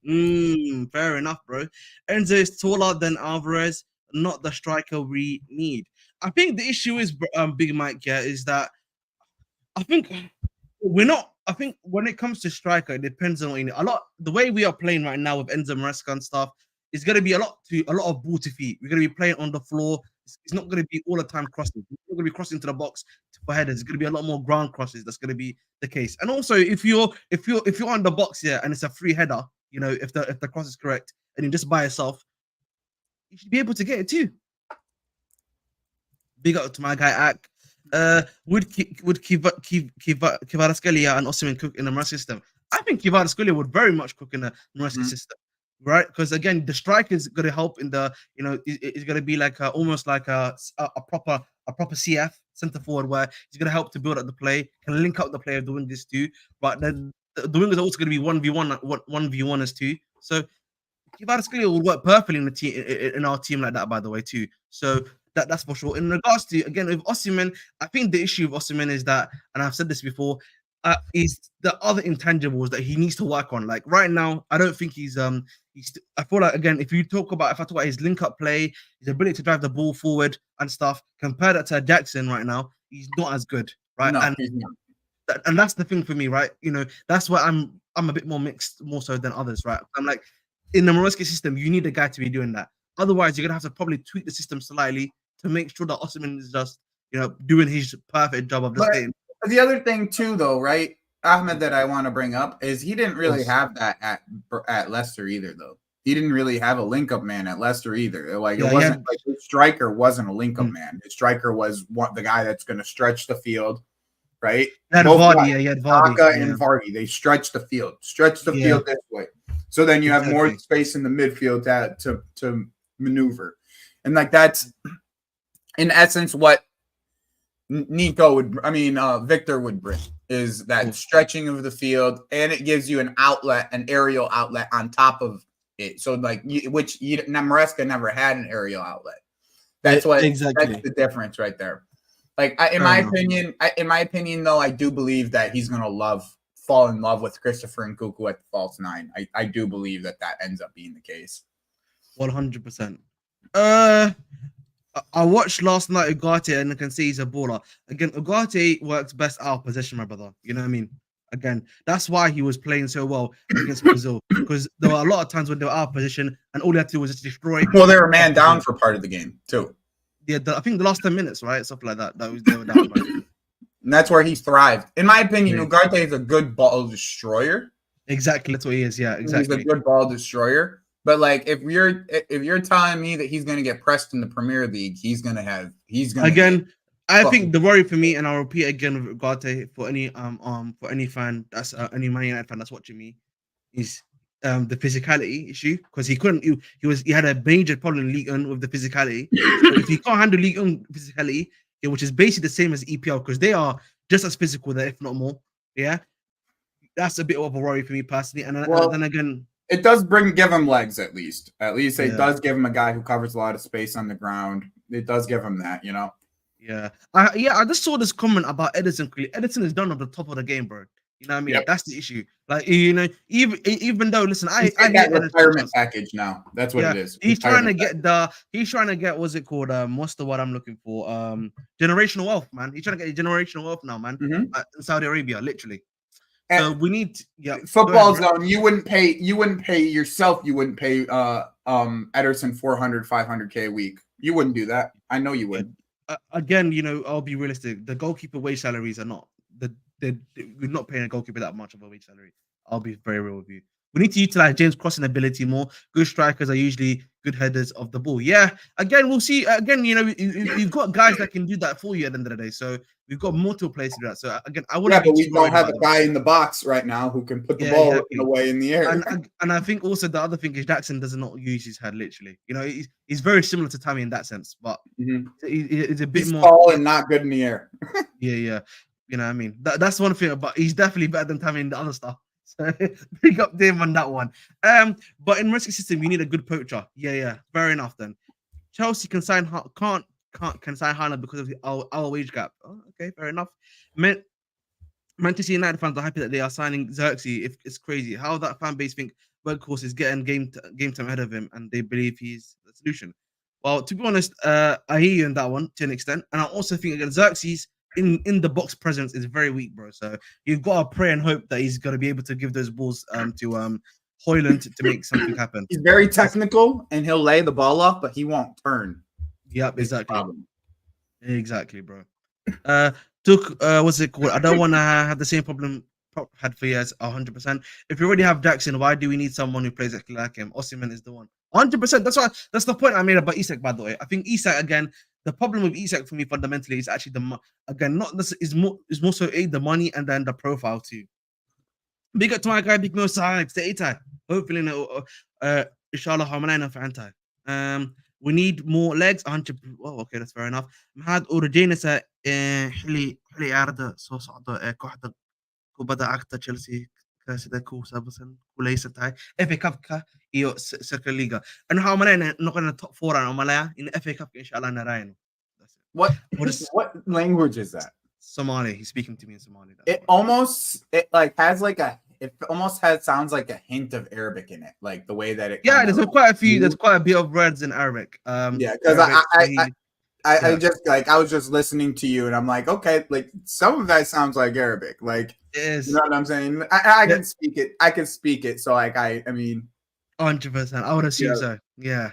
Fair enough, bro. Enzo is taller than Alvarez, not the striker we need. I think the issue is, Big Mike, is that I think we're not. I think when it comes to striker, it depends on a lot. The way we are playing right now with Enzo Maresca and stuff is going to be a lot of ball to feet. We're going to be playing on the floor. It's not going to be all the time crossing. We're going to be crossing to the box for headers. It's going to be a lot more ground crosses. That's going to be the case. And also, if you're on the box here and it's a free header, if the cross is correct and you're just by yourself, you should be able to get it too. Big up to my guy Ak. Would Kvaratskhelia and Osihmen cook in the Maresca system? I think Kvaratskhelia would very much cook in the Maresca system. Right, because again, the striker is going to help in the, it's going to be like almost like a proper CF center forward where he's going to help to build up the play, can link up the play of the wingers too. But then the wingers are also going to be 1v1ers too. So Kvaratskhelia will work perfectly in the team in our team like that, by the way too. So that's for sure. In regards to again with Osihmen, I think the issue with Osihmen is that, and I've said this before, is the other intangibles that he needs to work on. Like right now, I don't think he's I feel like again, if I talk about his link up play, his ability to drive the ball forward and stuff, compare that to Jackson right now, he's not as good, right? No, and he's not. And that's the thing for me, right? That's why I'm a bit more mixed, more so than others, right? I'm like, in the Moreski system, you need a guy to be doing that. Otherwise, you're gonna have to probably tweak the system slightly to make sure that Osihmen is just, doing his perfect job of just getting. The other thing too, though, right, Ahmed, that I want to bring up is he didn't really have that at Leicester either, though. He didn't really have a link-up man at Leicester either. Like it wasn't like his striker wasn't a link-up man. His striker was the guy that's going to stretch the field, right? He had Vardy, Saka and Vardy. They stretch the field this way. So then you have more space in the midfield to maneuver, and like that's in essence what Victor would bring is that stretching of the field, and it gives you an aerial outlet on top of it. So like, Maresca never had an aerial outlet. That's that's the difference right there. Like in my opinion, though, I do believe that he's gonna fall in love with Christopher Nkunku at the false nine. I do believe that ends up being the case. 100%. I watched last night Ugarte, and I can see he's a baller. Again, Ugarte works best out of position, my brother. You know what I mean? Again, that's why he was playing so well against Brazil, because there were a lot of times when they were out of position and all they had to do was just destroy. Well, they were man down for part of the game too. Yeah, I think the last 10 minutes, right? Something like that. They were down, right? And that's where he's thrived. In my opinion, Ugarte is a good ball destroyer. Exactly, that's what he is. Yeah, exactly. He's a good ball destroyer. But like, if you're telling me that he's going to get pressed in the Premier League, I think the worry for me, and I'll repeat again with Ugarte for any fan that's any Man United fan that's watching me, is the physicality issue, because he had a major problem in League One with the physicality. So if he can't handle League One physicality, which is basically the same as EPL, because they are just as physical there, if not more. Yeah, that's a bit of a worry for me personally. And then again, it does give him legs at least. It does give him a guy who covers a lot of space on the ground. It does give him that, Yeah. I just saw this comment about Ederson. Ederson is done on the top of the game, bro. You know what I mean? Yep. That's the issue. Like, even though, listen, I get retirement package now. That's what it is. He's trying to get what's it called? What's the word I'm looking for? Generational wealth, man. He's trying to get generational wealth now, man. In Saudi Arabia, literally. And so we need football zone. You wouldn't pay yourself. You wouldn't pay Ederson 500K a week. You wouldn't do that. I know you would. Again, I'll be realistic. The goalkeeper wage salaries are not we're not paying a goalkeeper that much of a wage salary. I'll be very real with you. We need to utilize James' crossing ability more. Good strikers are usually good headers of the ball. Yeah. Again, we'll see. Again, you've got guys that can do that for you at the end of the day. So we've got multiple players to do that. So again, I wouldn't. Yeah, but we don't have a guy in the box right now who can put the ball away in the air. And I think also the other thing is Jackson does not use his head literally. He's very similar to Tammy in that sense, but he's a bit more tall and not good in the air. Yeah. You know what I mean? That's one thing, but he's definitely better than Tammy in the other stuff. So big up them on that one. But in Moreski's system, you need a good poacher. Yeah. Fair enough then. Chelsea can sign sign Haaland because of our wage gap. Oh, okay, fair enough. Manchester United fans are happy that they are signing Xerxes. If it's crazy how that fan base think Berghuis is getting game time ahead of him, and they believe he's the solution. Well, to be honest, I hear you on that one to an extent, and I also think again Xerxes in the box presence is very weak, bro. So you've got to pray and hope that he's going to be able to give those balls to Højlund to make something happen. He's very technical and he'll lay the ball off, but he won't turn. Yep, exactly, bro. What's it called? I don't want to have the same problem Pop had for years. 100%. If you already have Jackson, why do we need someone who plays exactly like him? Osihmen is the one. 100%. That's the point I made about Isak, by the way. I think Isak again. The problem with Isak for me fundamentally is actually is more so the money and then the profile too. Big up to my guy Big Mo Salah, hopefully inshallah Hamalina for anti. We need more legs. 100. Oh, okay, that's fair enough. Mahad Origina حلي عرض صعدة كحدة وبدأ أكتر تشيلسي كاسدة كوسا بس وليست هاي FA Cup إيو Circle Liga. أنا حاولنا نقول top 4 أنا ملايا in FA Cup إن شاء الله نراينه. What language is that? Somali. He's speaking to me in Somali. It almost sounds like a hint of Arabic in it, like the way that it. Yeah, there's quite a few. There's quite a bit of words in Arabic. Yeah, because I just like I was just listening to you and I'm like, okay, like some of that sounds like Arabic, like it is. You know what I'm saying? I can speak it. I can speak it. So like I mean, 100%. I would assume so. Yeah.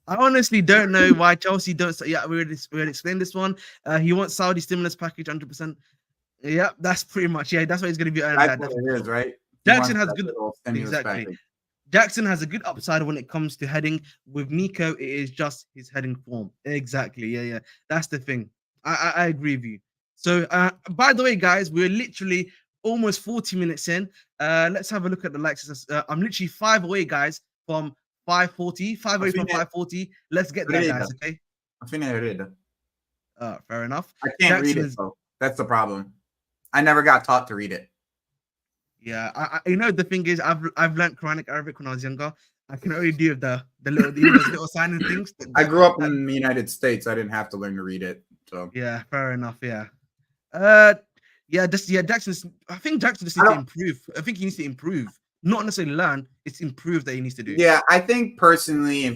I honestly don't know why Chelsea don't. Yeah, we already explained this one. He wants Saudi stimulus package 100%. Yeah, that's pretty much. Yeah, that's what he's going to be earning. That's what it is, right? Jackson has good. Exactly. Package. Jackson has a good upside when it comes to heading. With Nico, it is just his heading form. Exactly. Yeah. That's the thing. I agree with you. So, by the way, guys, we're literally almost 40 minutes in. Let's have a look at the likes. I'm literally 5 away, guys, from 540. 5 away from 540. Let's get there, guys. Okay. Fair enough. I can't read it, though. That's the problem. I never got taught to read it. Yeah, the thing is, I've learned Quranic Arabic when I was younger. I can only do the little signing things. I grew up in the United States. I didn't have to learn to read it. So yeah, fair enough. Yeah, Jackson. I think Jackson just needs to improve. I think he needs to improve, not necessarily learn. It's improve that he needs to do. Yeah, I think personally,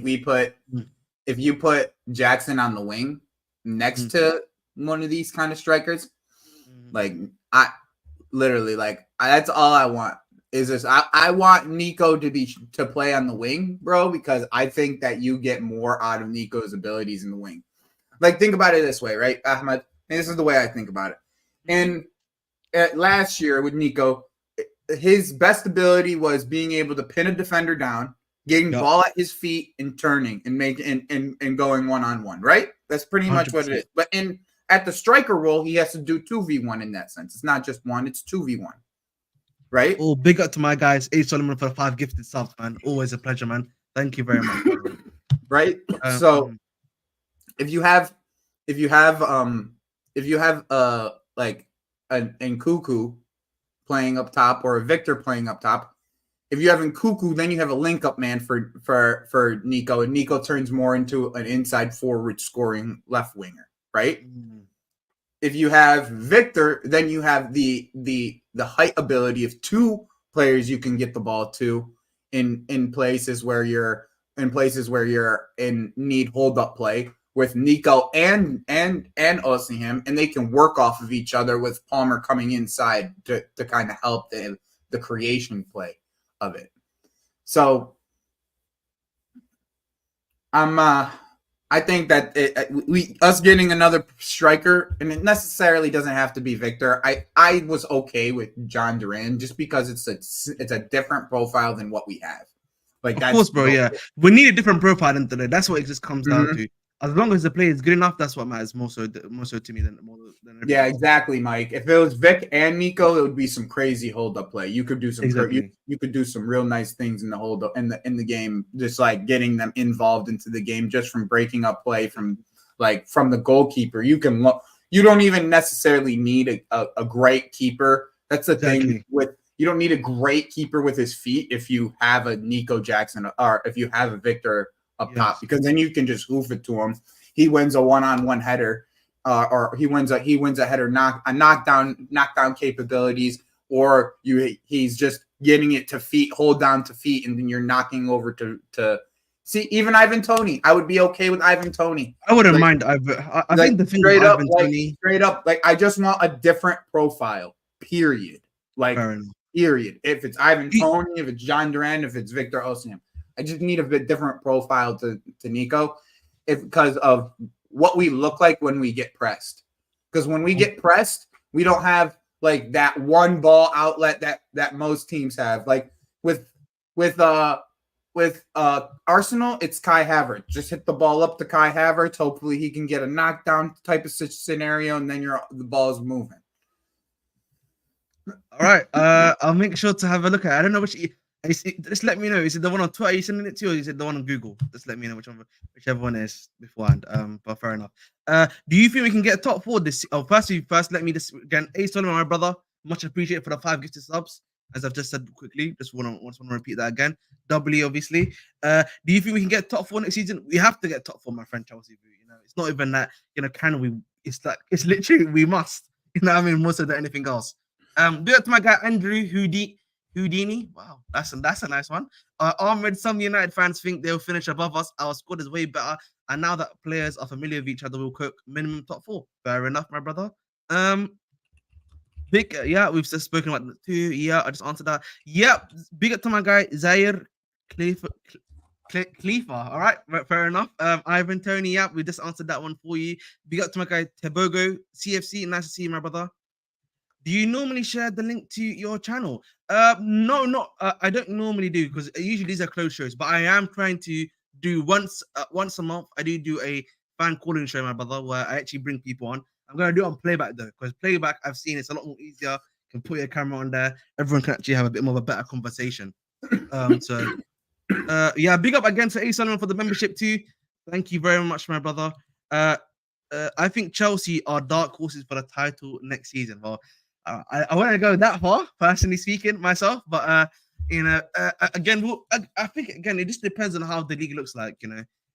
if you put Jackson on the wing next to one of these kind of strikers, like that's all I want is this. I want Nico to play on the wing, bro, because I think that you get more out of Nico's abilities in the wing. Like, think about it this way, right, Ahmed? And this is the way I think about it. And last year with Nico, his best ability was being able to pin a defender down, getting ball at his feet and turning and making and going one-on-one, right? That's pretty much 100%. What it is. But at the striker role, he has to do 2v1 in that sense. It's not just one, it's 2v1. Right? Oh, big up to my guys, Osihmen for the 5 gifted subs, man. Always a pleasure, man. Thank you very much. Right? So if you have like an Nkuku playing up top or a Victor playing up top, if you have Nkuku, then you have a link up man for Nico, and Nico turns more into an inside forward scoring left winger, right? If you have Victor, then you have the height ability of 2 players you can get the ball to in places where you're in need hold up play with Nico and Osihmen, and they can work off of each other with Palmer coming inside to kind of help the creation play of it. So I think that us getting another striker, and it necessarily doesn't have to be Victor. I was okay with John Duran just because it's a different profile than what we have. Like, of course, bro. Yeah, we need a different profile than today. That's what it just comes down to. As long as the play is good enough, that's what matters more so to me than yeah, exactly, Mike. If it was Vic and Nico, it would be some crazy hold up play. You could do some you could do some real nice things in the hold up in the game, just like getting them involved into the game just from breaking up play from the goalkeeper. You don't even necessarily need a great keeper. That's the thing with you don't need a great keeper with his feet if you have a Nico Jackson or if you have a Victor up top, because then you can just hoof it to him. He wins a one-on-one header, or he wins a header knockdown capabilities, or he's just getting it to feet, hold down to feet, and then you're knocking over to see even Ivan Toney. I would be okay with Ivan Toney. I wouldn't mind. I think the thing straight with up, Ivan Toney, straight up, like I just want a different profile. Period. Like period. If it's Ivan Toney, if it's John Duran, if it's Victor Osimhen. I just need a bit different profile to Nico because of what we look like when we get pressed. Because when we get pressed, we don't have like that one ball outlet that most teams have. Like with Arsenal, it's Kai Havertz. Just hit the ball up to Kai Havertz. Hopefully he can get a knockdown type of scenario, and then the ball is moving. All right. I'll make sure to have a look at it. I don't know which. Just let me know. Is it the one on Twitter you sending it to, or is it the one on Google? Just let me know whichever one is beforehand. But fair enough. Do you think we can get top 4 this? Oh, first let me just again, Osihmen, my brother, much appreciated for the 5 gifted subs. As I've just said quickly, just want to repeat that again. Doubly, obviously. Do you think we can get top 4 next season? We have to get top 4, my friend Chelsea. You know, it's not even that. You know, can we? It's literally we must. You know what I mean? More so than anything else. Big up to my guy Andrew Houdini. Wow, that's a nice one. Ahmed, some United fans think they'll finish above us. Our squad is way better, and now that players are familiar with each other, we'll cook minimum top 4. Fair enough, my brother. Big, yeah, we've just spoken about the 2. Yeah, I just answered that. Yep, big up to my guy Zaire Khalifa. All right, fair enough. Ivan Tony, yeah, we just answered that one for you. Big up to my guy Tebogo CFC. Nice to see you, my brother. Do you normally share the link to your channel? No, not. I don't normally do because usually these are closed shows. But I am trying to do once a month. I do a fan calling show, my brother, where I actually bring people on. I'm gonna do it on playback though, because playback I've seen it's a lot more easier. You can put your camera on there. Everyone can actually have a bit more of a better conversation. Yeah, big up again to Osihmen for the membership too. Thank you very much, my brother. I think Chelsea are dark horses for the title next season. Well, I wouldn't go that far, personally speaking, myself. But again, I think again it just depends on how the league looks like.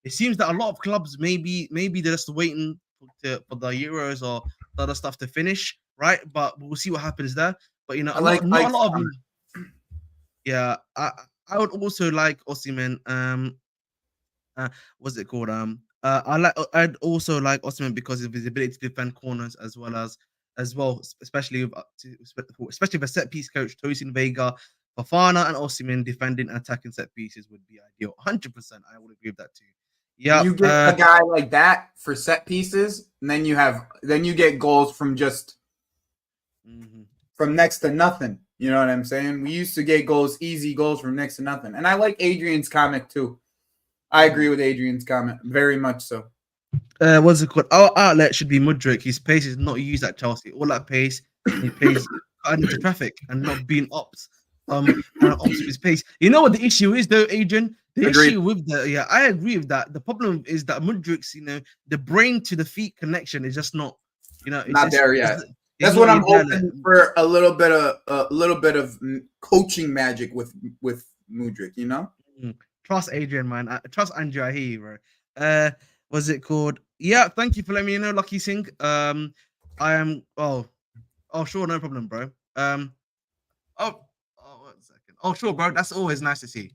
It seems that a lot of clubs maybe they're just waiting for the Euros or the other stuff to finish, right? But we'll see what happens there. But not a lot of. Yeah, I would also like Osihmen. What's it called? I'd also like Osihmen because of his ability to defend corners as well, especially with a set piece coach Renato Veiga, Fofana, and Osihmen defending and attacking set pieces would be ideal. 100%, I would agree with that too. Yeah, you get a guy like that for set pieces, and then you get goals from just from next to nothing. You know what I'm saying? We used to get easy goals from next to nothing. And I like Adrian's comment too. I agree with Adrian's comment, very much so. What's it called? Our outlet should be Mudryk. His pace is not used at Chelsea. All that pace, he plays into traffic and not being ops. And ops his pace. You know what the issue is, though, Adrian? The issue with I agree with that. The problem is that Mudryk's, the brain to the feet connection is just not, not there yet. That's what I'm hoping for, a little bit of coaching magic with Mudryk. Trust Adrian, man. Trust Andrew. I hear you, bro. What's it called? Yeah, thank you for letting me know, Lucky Singh. I am. Oh, sure, no problem, bro. 1 second. Oh, sure, bro. That's always nice to see.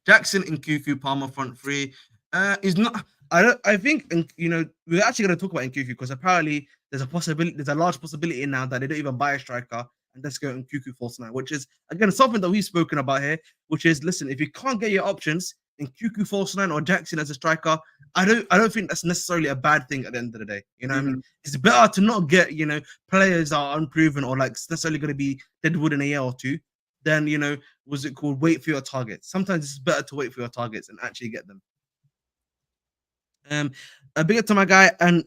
Jackson and Nkuku Palmer front three. Is not. I think, we're actually going to talk about Nkuku because apparently there's a large possibility now that they don't even buy a striker and let's go Nkuku false 9, which is again something that we've spoken about here. Which is, listen, if you can't get your options, Nkuku false 9 or Jackson as a striker, I don't think that's necessarily a bad thing at the end of the day. You know what I mean? It's better to not get players that are unproven or like necessarily going to be deadwood in a year or two. Then wait for your targets. Sometimes it's better to wait for your targets and actually get them. A big up to my guy and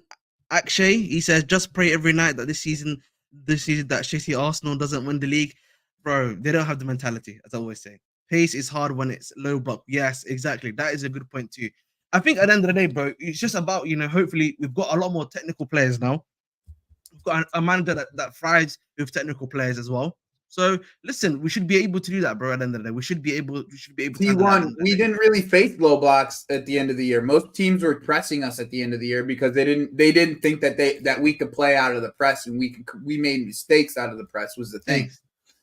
Akshay. He says, just pray every night that this season that shitty Arsenal doesn't win the league. Bro, they don't have the mentality, as I always say. Pace is hard when it's low block. Yes, exactly. That is a good point too. I think at the end of the day, bro, it's just about, hopefully we've got a lot more technical players now. We've got a manager that thrives with technical players as well. So listen, we should be able to do that, bro. At the end of the day, we should be able. T1, we didn't really face low blocks at the end of the year. Most teams were pressing us at the end of the year because they didn't think that we could play out of the press and we made mistakes out of the press was the thing.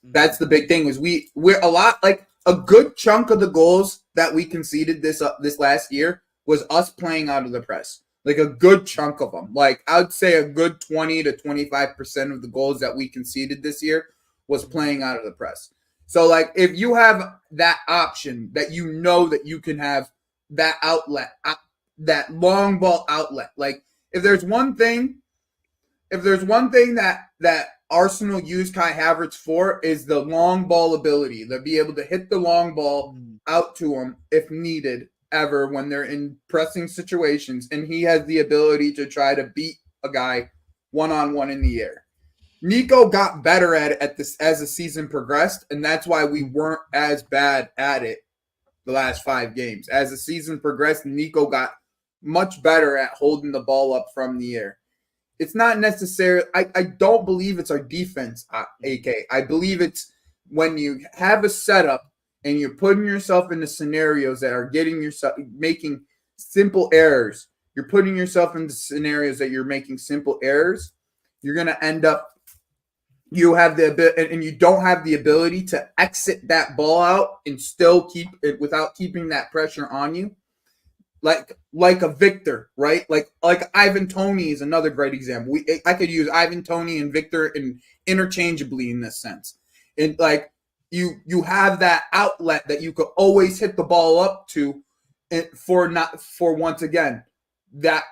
That's the big thing. Was we're a lot like a good chunk of the goals that we conceded this last year was us playing out of the press. Like a good chunk of them. Like I would say a good 20 to 25% of the goals that we conceded this year was playing out of the press. So, like, if you have that option that that you can have that outlet, that long ball outlet, like, if there's one thing that Arsenal use Kai Havertz for is the long ball ability. They'll be able to hit the long ball out to him if needed ever when they're in pressing situations, and he has the ability to try to beat a guy one-on-one in the air. Nico got better at it as the season progressed, and that's why we weren't as bad at it the last 5 games. As the season progressed, Nico got much better at holding the ball up from the air. It's not necessarily – I don't believe it's our defense, AK. I believe it's when you have a setup and you're putting yourself into scenarios that are making simple errors. You're putting yourself into scenarios that you're making simple errors. You're going to end up you have the ability, and you don't have the ability to exit that ball out and still keep it without keeping that pressure on you. Like a Victor, right? Like Ivan Toney is another great example. I could use Ivan Toney and Victor interchangeably in this sense. And like you have that outlet that you could always hit the ball up to, for once again that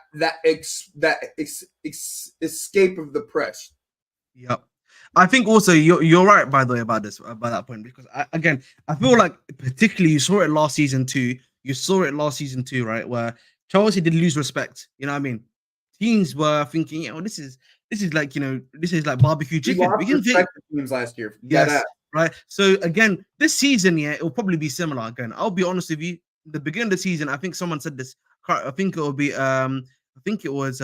escape of the press. Yep. I think also you're right, by the way, about that point, because I feel like particularly you saw it last season too. You saw it last season too, right? Where Chelsea did lose respect. You know what I mean? Teams were thinking, this is like, this is like barbecue chicken. We can respect the teams last year. Yes, right. So again, this season, it will probably be similar again. I'll be honest with you. The beginning of the season, I think someone said this. I think it will be. I think it was.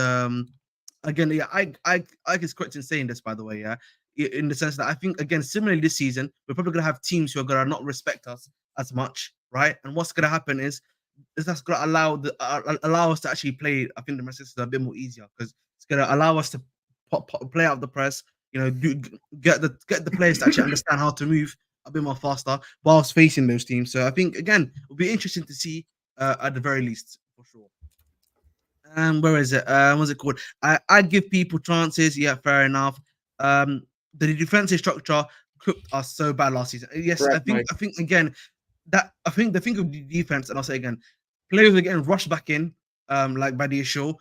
Again, yeah, I is correct in saying this, by the way, yeah, in the sense that I think, again, similarly this season, we're probably gonna have teams who are gonna not respect us as much, right? And what's gonna happen is that's gonna allow us to actually play. I think the message is a bit more easier because it's gonna allow us to play out the press. Get the players to actually understand how to move a bit more faster whilst facing those teams. So I think, again, it'll be interesting to see at the very least, for sure. Where is it? What's it called? I give people chances. Yeah, fair enough. The defensive structure cooked us so bad last season. Yes, correct, I think again that the thing of the defense, and I'll say again, players were getting rushed back in, like by the issue.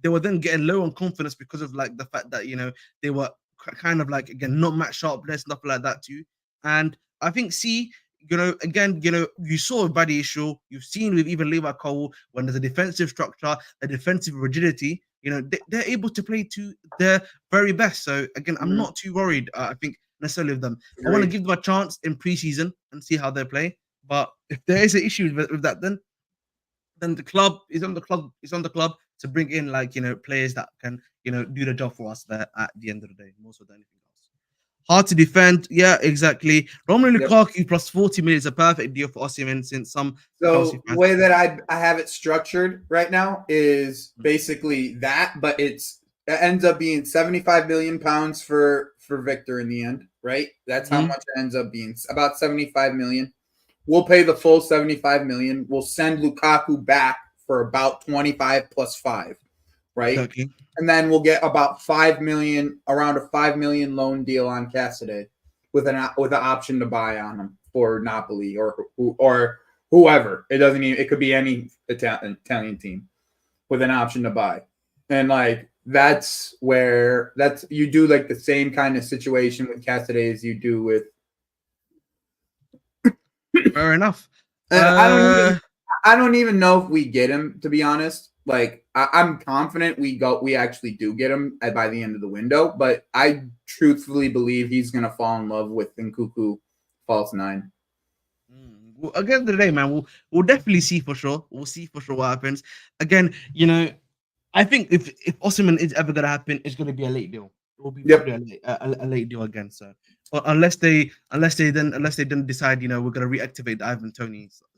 They were then getting low on confidence because of like the fact that they were kind of like, again, not match sharpness, stuff like that too. And I think again, you saw by the issue, you've seen with even Levi Cole, when there's a defensive structure, a defensive rigidity, they're able to play to their very best. So again, I'm not too worried, I think, necessarily with them. I want to give them a chance in preseason and see how they play. But if there is an issue with that, then the club is on the club. It's on the club to bring in, like, players that can, do the job for us there at the end of the day, more so than anything else. Hard to defend. Yeah, exactly. Romelu Lukaku plus 40 million is a perfect deal for Osihmen, since some. So the way that I have it structured right now is basically that, but it ends up being 75 million pounds for Victor in the end, right? That's how much it ends up being. About 75 million. We'll pay the full 75 million. We'll send Lukaku back for about 25 plus 5, right? Okay. And then we'll get about 5 million, around a 5 million loan deal on Cassidy with an option to buy on him for Napoli or whoever. It doesn't even. It could be any Italian team with an option to buy, and like that's you do like the same kind of situation with Cassidy as you do with. Fair enough. I don't even know if we get him, to be honest. Like, I'm confident we actually do get him by the end of the window, but I truthfully believe he's gonna fall in love with Nkuku false 9. Well, at the end of the day, man, we'll definitely see for sure. We'll see for sure what happens. Again, I think if Osimhen is ever gonna happen, it's gonna be a late deal. It will be a late deal again. So, unless they then decide, we're gonna reactivate the Ivan Toney stuff.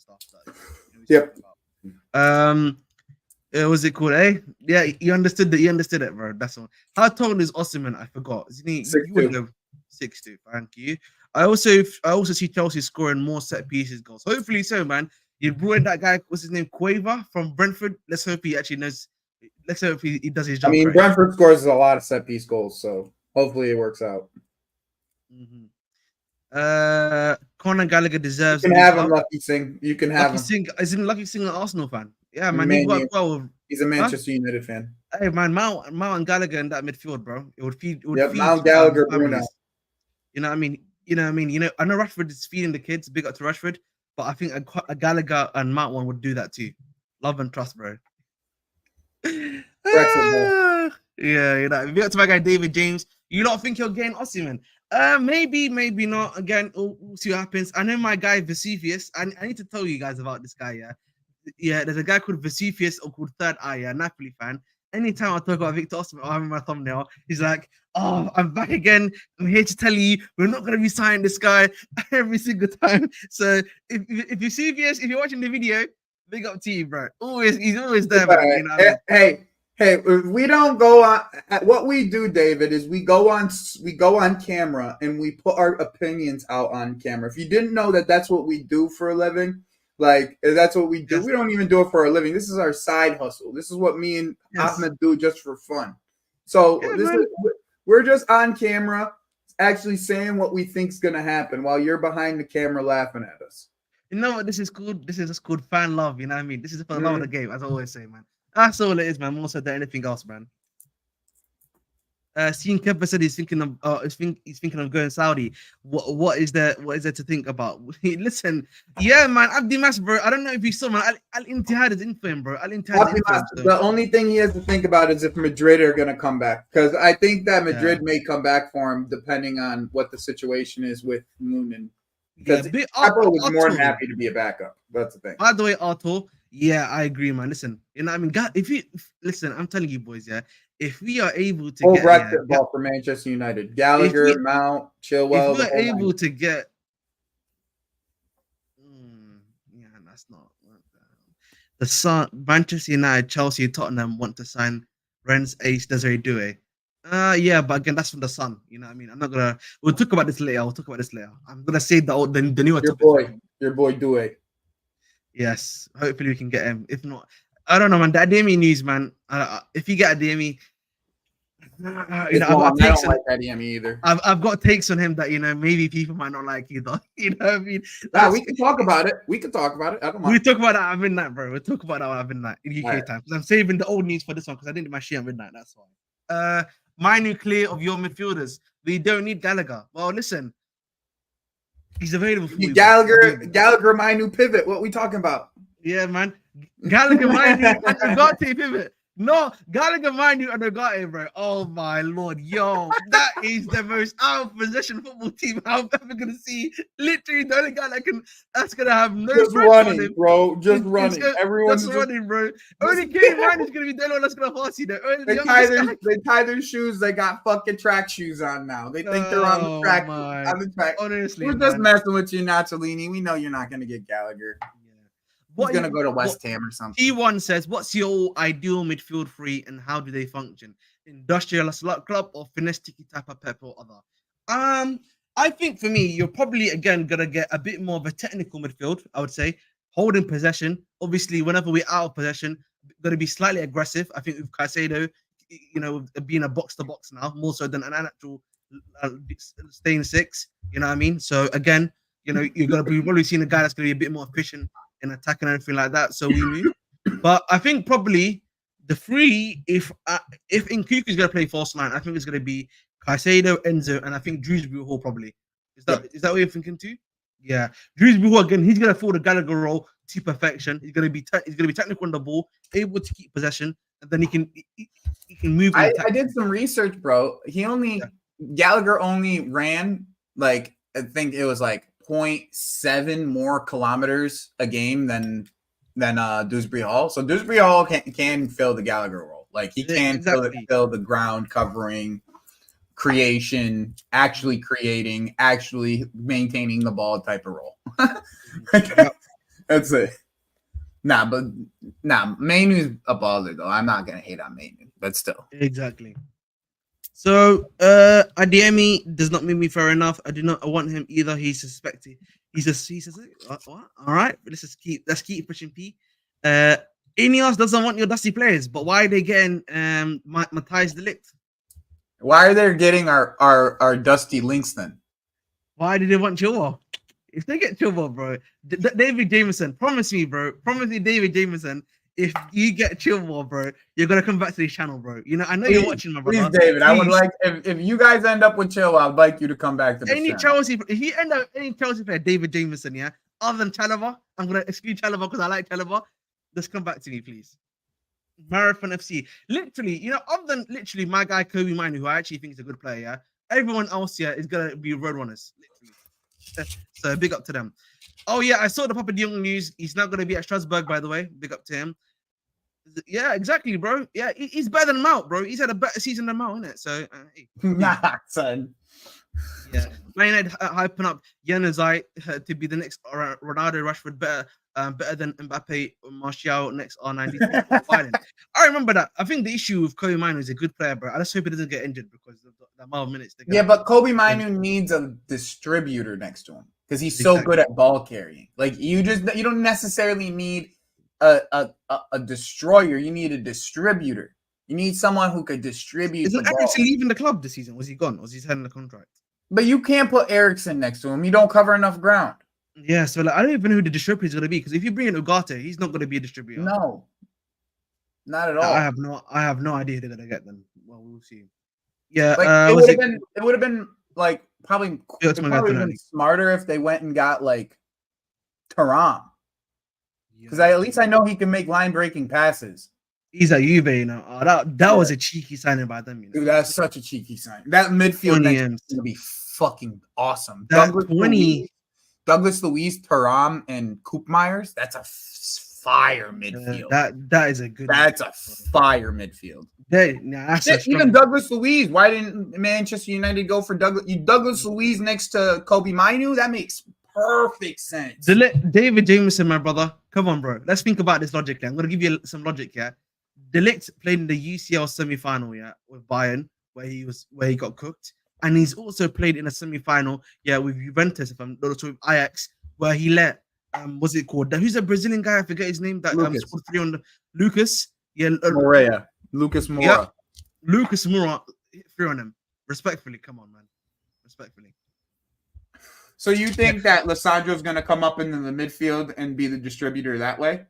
Was it cool? Yeah, you understood that. You understood it, bro. That's all. How tall is Osihmen? I forgot. Isn't he? 6'2". 6'2". Thank you. I also see Chelsea scoring more set pieces goals. Hopefully so, man. You brought in that guy. What's his name? Quaver from Brentford. Let's hope he actually knows. Let's hope he does his job. I mean, Brentford scores a lot of set piece goals, so hopefully it works out. Conor Gallagher deserves. You can have him, Lucky Singh. You can have him. Isn't Lucky Singh an Arsenal fan? Yeah, man. He worked well. He's a Manchester United fan. Hey, man, Mount and Gallagher in that midfield, bro. It would feed. Mount Gallagher, Bruno. You know what I mean? I know Rashford is feeding the kids. Big up to Rashford, but I think a Gallagher and Mount one would do that too. Love and trust, bro. Yeah, big up to my guy David James. You don't think he'll gain Osihmen? Maybe not. Again, we'll see what happens. I know my guy Vesuvius. I need to tell you guys about this guy. Yeah. There's a guy called Vesuvius, or called Third Eye, a Napoli fan. Anytime I talk about Victor Osimhen, I'm in my thumbnail. He's like, "Oh, I'm back again. I'm here to tell you we're not going to be signing this guy every single time." So if Vesuvius, if you're watching the video, big up to you, bro. He's always there, man. Hey, Hey, we don't go on. What we do, David, is we go on camera and we put our opinions out on camera. If you didn't know that that's what we do for a living, like that's what we do. Yes. We don't even do it for a living. This is our side hustle. This is what me and Yes. Ahmed do just for fun. So we're just on camera, actually saying what we think's gonna happen while you're behind the camera laughing at us. You know what this is called? This is just called fan love. You know what I mean? This is for the love of the game, as I always say, man. That's all it is, man. More so than anything else, man. Seeing Kemper said he's thinking of going Saudi. What is there to think about? Listen, yeah, man. Abdi Mas, bro. I don't know if you saw, man. Al Ittihad is in for him, bro. Al Ittihad is in for him, so. The only thing he has to think about is if Madrid are gonna come back, because I think that Madrid may come back for him depending on what the situation is with Noonan. Because Apple was more than happy to be a backup. That's the thing. By the way, Arthur, yeah, I agree, man. Listen, you know, I mean, listen, I'm telling you, boys, yeah, if we are able to get bracket ball for Manchester United, Gallagher, Mount, Chilwell, if we're able to get, yeah, that's not the Sun, Manchester United, Chelsea, Tottenham want to sign Rennes Ace Desiree Doué. Yeah, but again, that's from the Sun. You know what I mean? We'll talk about this later. I'm gonna say the newer topic. Your boy Doué. Yes, hopefully we can get him. If not, I don't know, man. That Ademi news, man. If you get Ademi, I don't like Ademi either. I've got takes on him that, you know, maybe people might not like either. You know what I mean? We can talk about it. I don't mind. We talk about that at midnight, bro. We'll talk about that at midnight in UK time. Because I'm saving the old news for this one because I didn't do my shit at midnight. That's why. My new clear of your midfielders. We don't need Gallagher. Well, listen. He's available for you. Gallagher, my new pivot. What we talking about? Yeah, man. Gallagher, my new Ugarte pivot. No, Gallagher, my new Ugarte, bro. Oh my lord, yo, that is the most out of possession football team I'm ever gonna see. Literally, the only guy that's gonna have no just running, bro. Just running. Everyone's just running, bro. Only Kenny Ryan is gonna be the only one that's gonna pass you there. They tie their shoes. They got fucking track shoes on now. They think they're on the track. Honestly, we're just messing with you, Nazzolini. We know you're not gonna get Gallagher. He's going to go to West Ham or something. T1 says, what's your ideal midfield three and how do they function? Industrial slot club or finesse tiki taka pep or other? I think for me, you're probably, again, going to get a bit more of a technical midfield, I would say. Holding possession. Obviously, whenever we're out of possession, going to be slightly aggressive. I think with Caicedo, you know, being a box-to-box now, more so than an actual staying six. You know what I mean? So, again, you know, you're going to be probably seeing a guy that's going to be a bit more efficient in attack and everything like that, so we move. But I think probably the three, if Nkunku's going to play false line, I think it's going to be Caicedo, Enzo, and I think Drewsbury Hall probably. Is that what you're thinking too? Yeah, Drewsbury Hall again. He's going to fill the Gallagher role to perfection. He's going to be technical on the ball, able to keep possession, and then he can move. I did some research, bro. Gallagher only ran like I think it was like 0.7 more kilometers a game than Dewsbury Hall. So Dewsbury Hall can fill the Gallagher role. Like he can fill the ground covering, creation, actually creating, actually maintaining the ball type of role. That's it. Mainu's a baller though. I'm not gonna hate on Mainu, but still. Exactly. So, Ademi does not make me fair enough. I want him either. He's suspected. He says, what? All right, let's keep pushing P. Ineos doesn't want your dusty players, but why are they getting Matthijs de Ligt? Why are they getting our dusty links then? Why do they want Chilwell? If they get Chilwell, bro, David Jameson, promise me, David Jameson. If you get Chilwell, bro, you're gonna come back to this channel, bro. You know, I know you're watching, my brother. Please, David, I would like if you guys end up with Chilwell, I'd like you to come back to this channel. If you end up any Chelsea player, David Jameson, yeah, other than Chalobah, I'm gonna exclude Chalobah because I like Chalobah. Just come back to me, please. Marathon FC, literally, you know, other than literally my guy Kobe Minu, who I actually think is a good player, yeah. Everyone else here is gonna be roadrunners, literally. So big up to them. Oh yeah, I saw the Papa Dion news. He's not gonna be at Strasbourg, by the way. Big up to him. Yeah, exactly, bro. Yeah, he's better than Mount, bro. He's had a better season than Mount, innit? So, hey. Nah, son. Yeah, Man United hyping up Januzaj to be the next Ronaldo, Rashford, better better than Mbappe, Martial, next R93. I remember that. I think the issue with Kobe Mino is a good player, bro. I just hope he doesn't get injured because of the amount of minutes. Yeah, but Kobe Mino needs a distributor next to him because he's so good at ball carrying. Like you don't necessarily need a destroyer. You need a distributor. You need someone who could distribute. Isn't Eriksen leaving the club this season? Was he gone? Was he signing the contract? But you can't put Eriksen next to him. You don't cover enough ground. Yeah, so like, I don't even know who the distributor is going to be because if you bring in Ugarte, he's not going to be a distributor. No, not at all. I have no idea who they're going to get then. Well, we'll see. Yeah, like, it would have been like probably been smarter if they went and got like Thuram. Because at least I know he can make line breaking passes. He's at Juve, you know. Oh, that was a cheeky signing by them. You know? Dude, that's such a cheeky sign. That midfield next is gonna be fucking awesome. Douglas Luiz, Thuram, and Koopmeyers. That's a fire midfield. That is a good. That's a fire midfield. Even Douglas Luiz. Why didn't Manchester United go for Douglas Luiz next to Kobe Mino? That makes perfect sense. David Jameson, my brother. Come on, bro. Let's think about this logically. I'm gonna give you some logic here. De Ligt played in the UCL semi-final, with Bayern, where he got cooked, and he's also played in a semi-final, with Juventus, if I'm not sure, with Ajax, where he let what's it called? Who's a Brazilian guy? I forget his name. That scored 3 on the Lucas. Moreira. Lucas Moura. Yeah, Lucas Moura 3 on him. Respectfully, come on, man. Respectfully. So you think that Lissandro's going to come up into the midfield and be the distributor that way?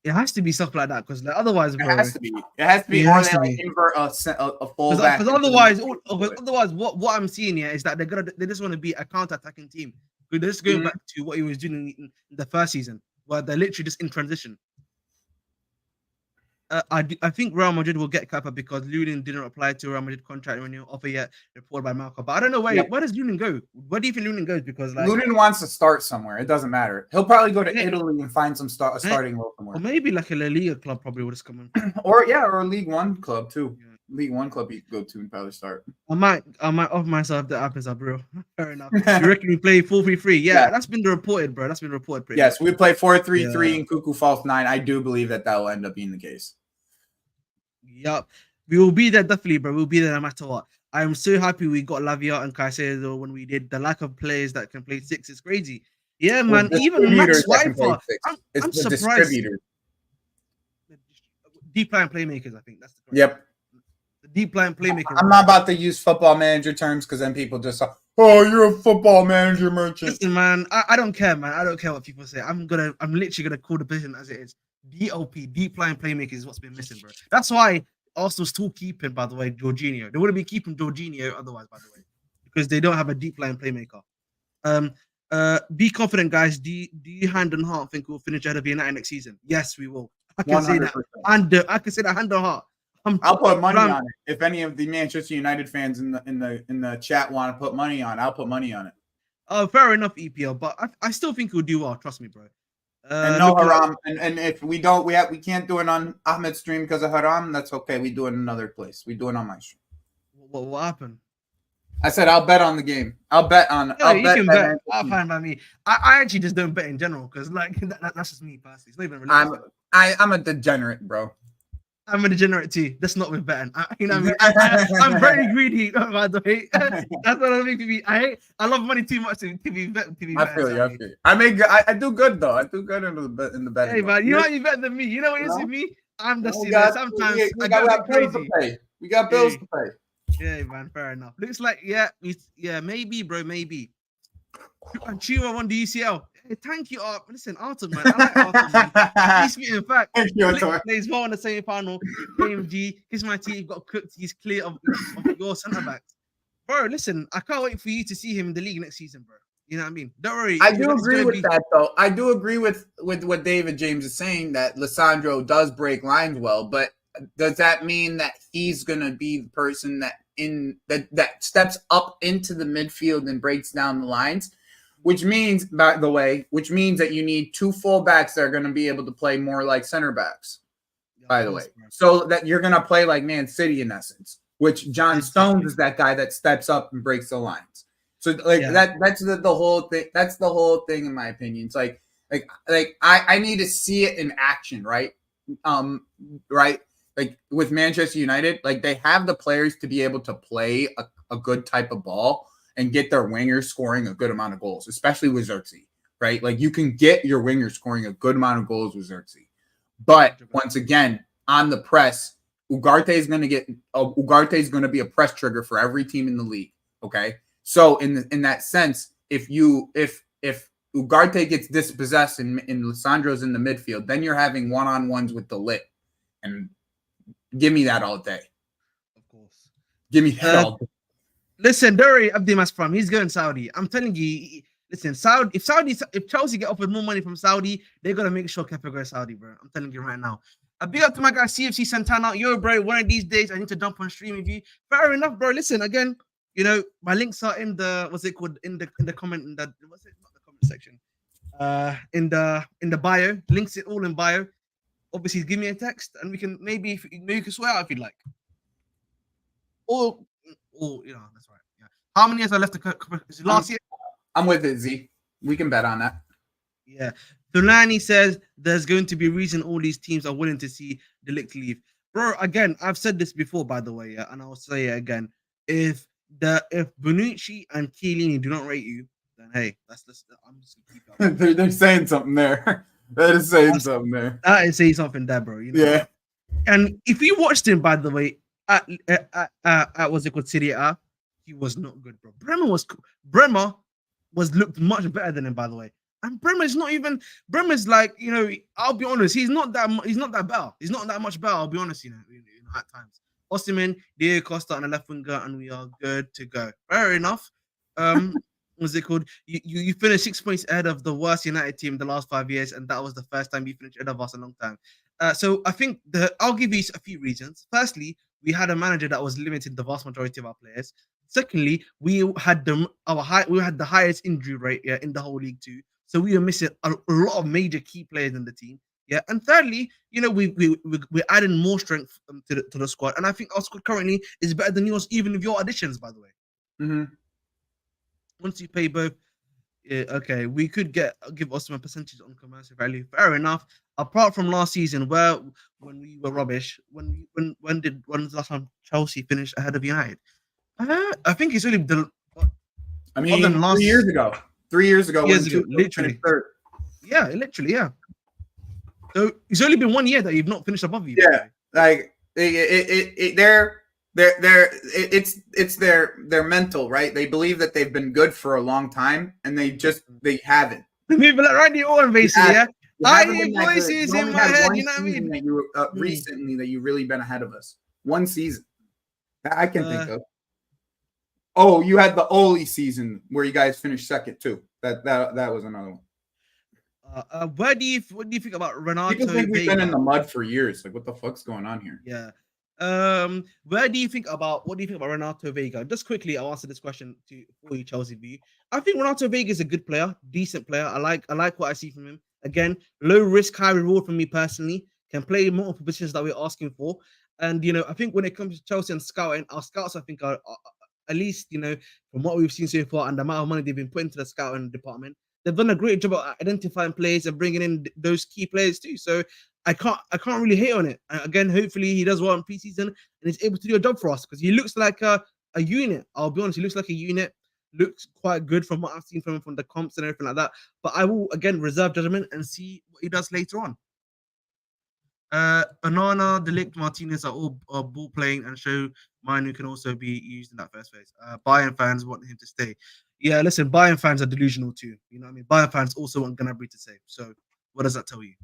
It has to be stuff like that because otherwise, bro, it has to be. It has to be. Or they invert a fullback. Because otherwise, what I'm seeing here is that they just want to be a counter-attacking team. They're just going back to what he was doing in the first season, where they're literally just in transition. I think Real Madrid will get Kepa because Lunin didn't apply to Real Madrid contract renewal offer yet, reported by Marco. But I don't know where does Lunin go? Where do you think Lunin goes? Because Lunin wants to start somewhere. It doesn't matter. He'll probably go to Italy and find some starting role somewhere. Or maybe like a La Liga club probably would just come in. or a League One club too. Yeah. League One club you could go to and probably start. I might offer myself the happens up, bro. Fair enough. You reckon we play 4-3-3? Yeah, that's been reported, bro. That's been reported. Yes, we play 4-3-3 and Cuckoo false 9. I do believe that will end up being the case. Yep, we will be there definitely, bro. We'll be there no matter what. I am so happy we got Lavia and Caicedo when we did. The lack of players that can play 6 is crazy. Yeah, man. Even Max Wiper, I'm surprised. Deep line playmakers, I think that's the correct. Yep. The deep line playmakers. I'm not about to use football manager terms because then people just say, "Oh, you're a football manager merchant." Listen, man. I don't care, man. I don't care what people say. I'm literally gonna call the position as it is. DOP, deep line playmaker is what's been missing, bro. That's why Arsenal's still keeping, by the way, Jorginho. They wouldn't be keeping Jorginho otherwise, by the way, because they don't have a deep line playmaker. Be confident, guys. Do you hand on heart think we'll finish ahead of United next season? Yes, we will. I can 100%. Say that. And I can say that hand on heart. I'll put money on it. If any of the Manchester United fans in the chat want to put money on, I'll put money on it. Oh, fair enough, EPL. But I still think we'll do well. Trust me, bro. And no Haram, and if we don't, we can't do it on Ahmed's stream because of Haram. That's okay. We do it in another place. We do it on my stream. What happened? I said I'll bet on the game. I'll bet on. Yeah, you can bet. I'm fine by me. I actually just don't bet in general because that's just me personally. It's not even related. I'm a degenerate, bro. I'm a degenerate too. That's not with betting. I'm very greedy, by the way. That's what I make me. I love money too much to be bet. I feel you. I do good though. I do good in the betting. Hey man, you know how you better than me. You know what it is with me? I'm just sometimes I got crazy. We got bills to pay. Yeah, man. Fair enough. Looks like maybe, bro, maybe. And Chima won the UCL. Hey, thank you, Art. Listen, Arthur, man. I like Arthur, man. In fact, plays well in the semi-final. AMG, he's my team. Got cooked. He's clear of your centre backs, bro. Listen, I can't wait for you to see him in the league next season, bro. You know what I mean? Don't worry. I do agree with that, though. I do agree with what David James is saying that Lissandro does break lines well, but does that mean that he's gonna be the person that steps up into the midfield and breaks down the lines? Which means, by the way, that you need 2 fullbacks that are going to be able to play more like center backs, by the way. So that you're going to play like Man City in essence, which John Stones is that guy that steps up and breaks the lines. So that's the whole thing. That's the whole thing, in my opinion. It's like Like I need to see it in action, right? Right. Like with Manchester United, like they have the players to be able to play a good type of ball and get their wingers scoring a good amount of goals, especially with Xerxes, right? Like you can get your wingers scoring a good amount of goals with Xerxes. But once again, on the press, Ugarte is going to be a press trigger for every team in the league. Okay, so in that sense, if Ugarte gets dispossessed and Lissandro's in the midfield, then you're having one-on-ones with the lit, and give me that all day. Of course, give me that all day. Listen, Duri Abdimas from he's going Saudi. I'm telling you. Listen, if Chelsea get offered more money from Saudi, they're gonna make sure Kepa goes Saudi, bro. I'm telling you right now. A big up to my guy CFC Santana. Yo, bro, one of these days I need to jump on stream with you. Fair enough, bro. Listen, again, my links are in the in the comment in the not the comment section. In the bio. Links it all in bio. Obviously, give me a text and we can maybe you can swear out if you'd like. Or that's right. Yeah. How many years are left to is it last year? I'm with it, Z. We can bet on that. Yeah. Tulani says there's going to be a reason all these teams are willing to see De Ligt leave. Bro, again, I've said this before, by the way, yeah, and I'll say it again. If Bonucci and Chiellini do not rate you, then hey, I'm just gonna keep it. They're saying something there. That is saying something there. That is saying something there, bro. Yeah. And if you watched him, by the way, at what's it called, Serie A, he was not good, bro. Bremer looked much better than him, by the way. And Bremer's like, I'll be honest, he's not that better. He's not that much better, I'll be honest, at times. Osihmen, Diego Costa on the left winger, and we are good to go. Fair enough. What's it called? You finished 6 points ahead of the worst United team in the last 5 years, and that was the first time you finished ahead of us in a long time. So I think I'll give you a few reasons. Firstly, we had a manager that was limiting the vast majority of our players. Secondly, we had the highest injury rate in the whole league too. So we were missing a lot of major key players in the team. Yeah, and thirdly, we're adding more strength to the squad, and I think our squad currently is better than yours, even with your additions, by the way. Mm-hmm. Once you pay both, okay, we could give Osimhen a percentage on commercial value. Fair enough. Apart from last season, when we were rubbish, when was the last time Chelsea finished ahead of United? I think it's only 3 years ago. 3 years ago, literally. Yeah, literally, yeah. So it's only been 1 year that you've not finished above you. Yeah, like it's their mental, right? They believe that they've been good for a long time, and they haven't. People like Randy Orton, basically, yeah. I hear voices in my head. You know what I mean? That you recently that you've really been ahead of us. One season I can think of. Oh, you had the Oli season where you guys finished second too. That was another one. What do you think about Renato? People think we've been in the mud for years. Like, what the fuck's going on here? Yeah. What do you think about Renato Veiga? Just quickly, I'll answer this question for you, Chelsea view. I think Renato Veiga is a good player, decent player. I like what I see from him. Again, low risk, high reward for me personally. Can play multiple positions that we're asking for. And I think when it comes to Chelsea and scouting, our scouts I think are at least from what we've seen so far and the amount of money they've been putting into the scouting department, they've done a great job of identifying players and bringing in those key players too. So I can't really hate on it. Again, hopefully he does well in preseason and is able to do a job for us because he looks like a unit. I'll be honest, he looks like a unit. Looks quite good from what I've seen from him from the comps and everything like that. But I will again reserve judgment and see what he does later on. Banana, De Ligt, Martinez are all ball playing and show mine who can also be used in that first phase. Bayern fans want him to stay. Yeah, listen, Bayern fans are delusional too. You know what I mean? Bayern fans also want Gnabry to stay. So what does that tell you?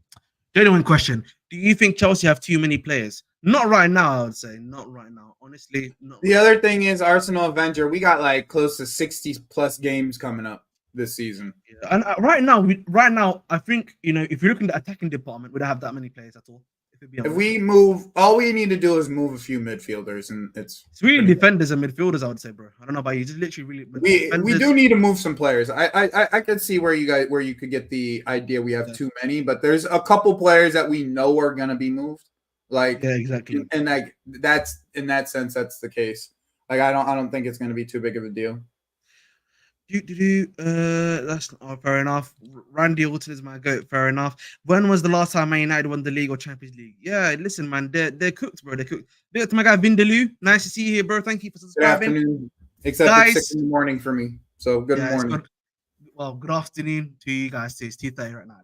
Genuine question. Do you think Chelsea have too many players? Not right now, I would say. Not right now. Honestly, not. The other thing is Arsenal Avenger. We got like close to 60 plus games coming up this season. Yeah. And right now, I think, if you look in the attacking department, we don't have that many players at all. If we move, all we need to do is move a few midfielders, and it's really defenders and midfielders, I would say, bro. I don't know about you. Just literally really. We do need to move some players. I could see where you could get the idea we have too many, but there's a couple players that we know are gonna be moved. Like, yeah, exactly. And like that's in that sense, that's the case. Like I don't think it's gonna be too big of a deal. That's fair enough. Randy Orton is my goat. Fair enough. When was the last time Man United won the league or Champions League? Yeah, listen, man, they're cooked, bro. They're cooked. Big up to my guy Vindaloo. Nice to see you here, bro. Thank you for Good subscribing, afternoon. Except it's 6 guys. in the morning for me. So good Yeah, it's morning. good. Well, good afternoon to you guys too. It's 2:30 right now.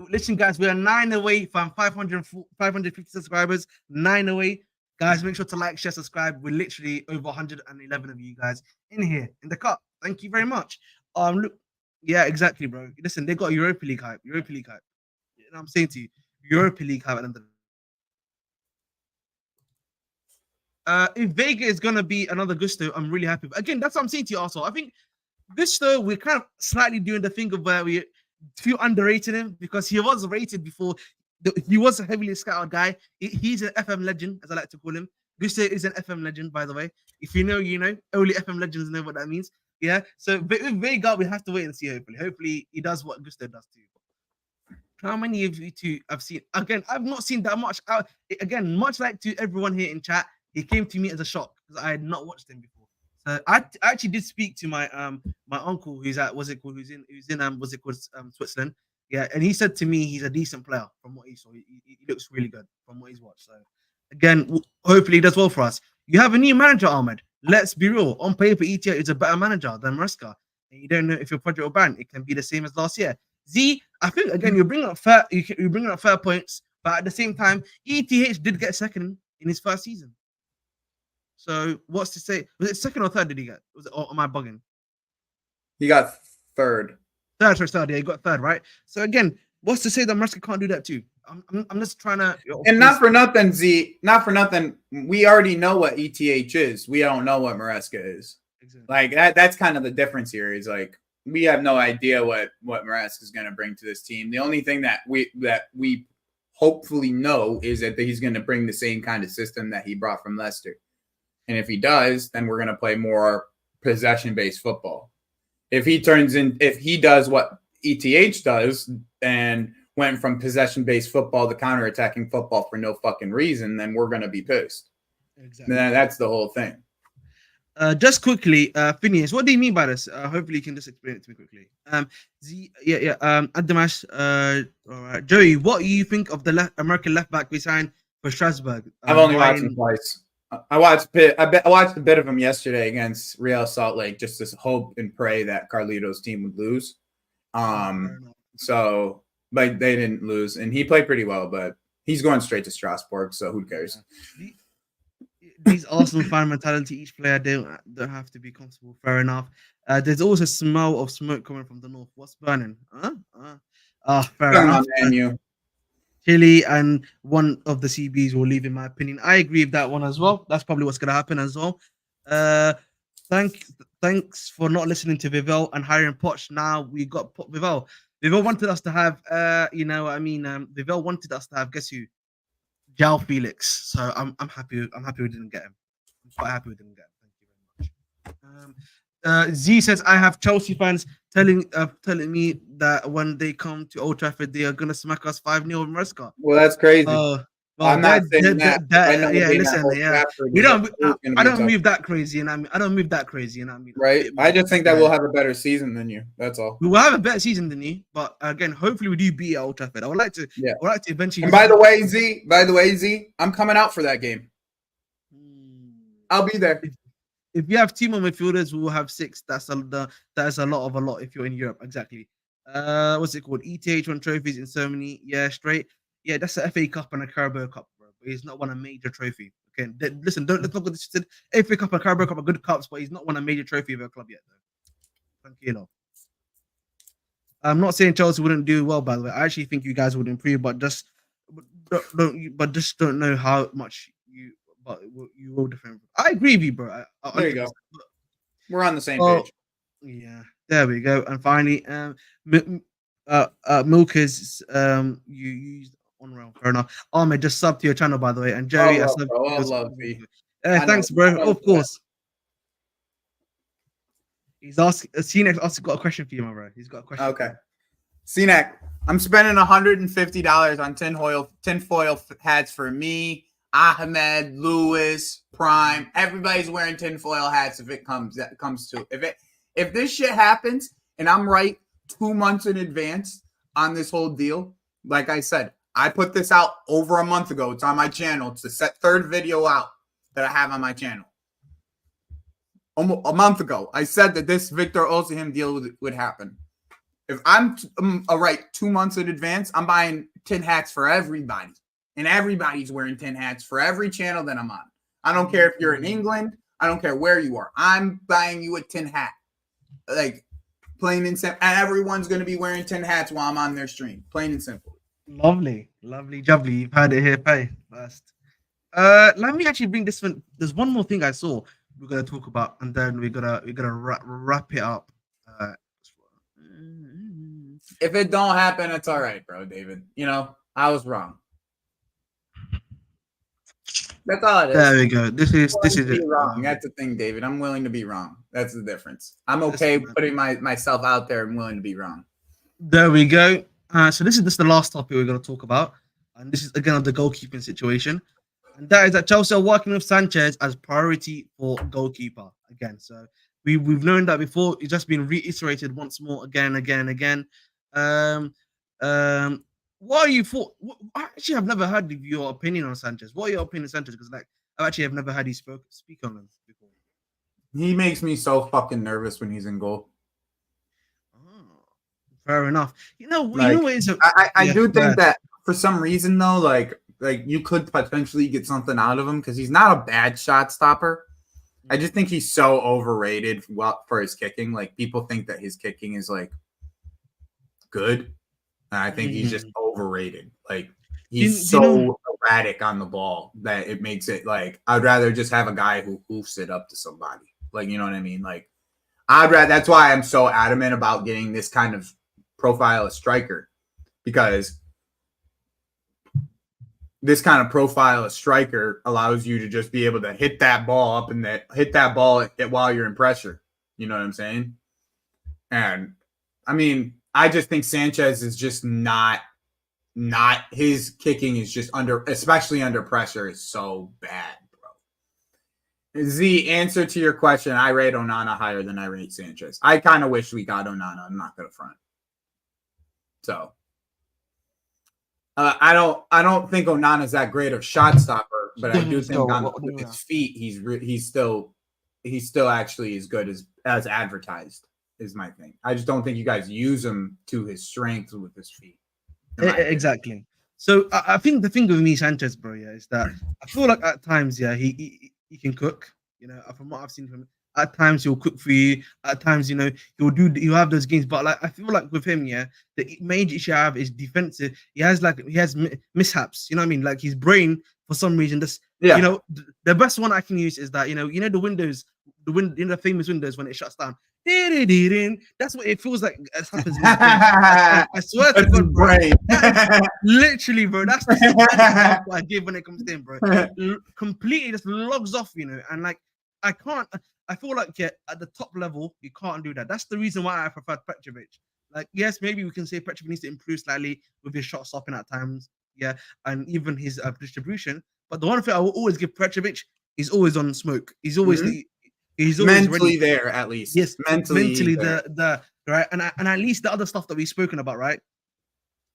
Listen, guys, we are 9 away from 550 subscribers. 9 away. Guys, make sure to like, share, subscribe. We're literally over 111 of you guys in here in the cup. Thank you very much. Look, yeah, exactly, bro. Listen, they got Europa League hype. Europa League hype. You know what I'm saying to you? Europa League hype. If Vega is gonna be another Gusto, I'm really happy. Again, that's what I'm saying to you. Also, I think Gusto, we're kind of slightly doing the thing of where we feel underrated him because he was rated before. He was a heavily scouted guy. He's an FM legend, as I like to call him. Gusto is an FM legend, by the way. If you know, you know. Only FM legends know what that means. Yeah. So, but with Vega, we have to wait and see. Hopefully, he does what Gusto does too. How many of you two have seen? Again, I've not seen that much. Again, much like to everyone here in chat, he came to me as a shock because I had not watched him before. So I actually did speak to my my uncle who's at what's it called Switzerland. Yeah, and he said to me he's a decent player from what he saw. He looks really good from what he's watched. So again, hopefully he does well for us. You have a new manager, Ahmed. Let's be real. On paper, ETA is a better manager than Maresca. And you don't know if your project will ban. It can be the same as last year. Z, I think again you're bringing up fair points, but at the same time, ETH did get second in his first season. So what's to say? Was it second or third? Did he get? Was it? Or am I bugging? He got third. Third. Yeah, he got third, right? So again, what's to say that Maresca can't do that too? I'm just trying to. And not for nothing, Z. Not for nothing. We already know what ETH is. We don't know what Maresca is. Exactly. Like that. That's kind of the difference here. Is like we have no idea what Maresca is going to bring to this team. The only thing that we hopefully know is that he's going to bring the same kind of system that he brought from Leicester. And if he does, then we're going to play more possession-based football. If he does what ETH does and went from possession-based football to counter-attacking football for no fucking reason, then we're going to be pissed. Exactly. That's the whole thing. Just quickly, Phineas, what do you mean by this? Hopefully you can just explain it to me quickly. Adamash, all right. Joey, what do you think of the American left back we signed for Strasbourg? I've only watched him twice. I watched a bit of him yesterday against Real Salt Lake, just to hope and pray that Carlito's team would lose. So, but they didn't lose, and he played pretty well. But he's going straight to Strasbourg, so who cares? These Arsenal fan mentality, each player don't have to be comfortable. Fair enough. There's also a smell of smoke coming from the north. What's burning? Fair enough. Chile and one of the CBs will leave, in my opinion. I agree with that one as well. That's probably what's going to happen as well. Thanks for not listening to Vivel and hiring Poch. Now we got Vivel. Vivel wanted us to have, Vivel wanted us to have, guess who? Jao Felix. So I'm happy. I'm happy we didn't get him. I'm quite happy we didn't get him. Thank you very much. Z says I have Chelsea fans telling me that when they come to Old Trafford they are gonna smack us 5-0 with Maresca. Well, that's crazy. I'm not saying that. I don't move that crazy, and I don't move that crazy, and I mean. Right. I just think that we'll have a better season than you. That's all. We will have a better season than you, but again, hopefully we do beat Old Trafford. I would like to. Yeah. I would like to eventually. And by the way, Z, I'm coming out for that game. I'll be there. If you have 2 more midfielders, we will have 6. That's a lot if you're in Europe. Exactly. What's it called? ETH won trophies in so many. Yeah, straight. Yeah, that's a FA Cup and a Carabao Cup, bro. But he's not won a major trophy. Okay, listen, let's not go this. FA Cup and Carabao Cup are good cups, but he's not won a major trophy of a club yet, though. Tranquilo. I'm not saying Chelsea wouldn't do well, by the way. I actually think you guys would improve, but just don't know how much you will defend. I agree with you, bro. There you go. We're on the same page. Yeah, there we go. And finally, Milkers, you used unreal. Fair enough. Ahmed just subbed to your channel, by the way, and Jerry, thanks, bro. Of course. He's asked. CNEX also got a question for you, my bro. He's got a question. Okay, CNEX, I'm spending $150 on tinfoil hats for me, Ahmed, Lewis, Prime. Everybody's wearing tinfoil hats. If it comes to If this shit happens and I'm right 2 months in advance on this whole deal, like I said, I put this out over a month ago. It's on my channel. It's the third video out that I have on my channel. A month ago, I said that this Victor Osimhen deal would happen. If I'm right 2 months in advance, I'm buying tin hats for everybody. And everybody's wearing tin hats for every channel that I'm on. I don't care if you're in England. I don't care where you are. I'm buying you a tin hat. Like, plain and simple. And everyone's going to be wearing tin hats while I'm on their stream. Plain and simple. Lovely. Jubbly. You've had it here, pay first. Let me actually bring this one. There's one more thing I saw we're gonna talk about, and then we're gonna wrap it up. If it don't happen, it's all right, bro, David. You know, I was wrong. That's all it is. There we go. This is it. Wrong. That's the thing, David. I'm willing to be wrong. That's the difference. I'm okay putting myself out there and willing to be wrong. There we go. So this is just the last topic we're going to talk about, and this is again on the goalkeeping situation, and that is that Chelsea are working with Sanchez as priority for goalkeeper again. So we've known that before. It's just been reiterated once more, again. What are you for? I actually have never heard your opinion on Sanchez. What are your opinion on Sanchez? Because I actually have never heard you speak on him before. He makes me so fucking nervous when he's in goal. Fair enough. You know what is I do think that for some reason though, like you could potentially get something out of him because he's not a bad shot stopper. I just think he's so overrated for his kicking. Like people think that his kicking is like good. And I think he's just overrated. Like he's so erratic on the ball that it makes it like I'd rather just have a guy who hoofs it up to somebody. Like, you know what I mean? Like that's why I'm so adamant about getting this kind of profile of striker, because this kind of profile of striker allows you to just be able to hit that ball up and hit that ball while you're in pressure. You know what I'm saying? And I mean, I just think Sanchez is just not his kicking is just especially under pressure is so bad, bro. Is the answer to your question? I rate Onana higher than I rate Sanchez. I kind of wish we got Onana. I'm not going to front. So I don't think Onana's that great of shot stopper, but I do think with his feet, he's still actually as good as advertised. Is my thing. I just don't think you guys use him to his strength with his feet. Exactly. So I think the thing with me, Sanchez, bro, is that I feel like at times, he can cook. You know, from what I've seen from him, at times he'll cook for you. At times, he'll have those games. But like I feel like with him, the major issue I have is defensive. He has mishaps. You know what I mean? Like his brain, for some reason, the best one I can use is that the windows, the famous windows when it shuts down. That's what it feels like. It happens. I swear to God, bro. Literally, bro. That's the example I give when it comes to him, bro. Completely just logs off, and like I can't. I feel like at the top level you can't do that. That's the reason why I prefer Petrovic. Like, yes, maybe we can say Petrovic needs to improve slightly with his shot stopping at times, and even his distribution. But the one thing I will always give Petrovic, he's always on smoke. He's always He's always mentally ready. There, at least. Yes, mentally the right, and at least the other stuff that we've spoken about, right?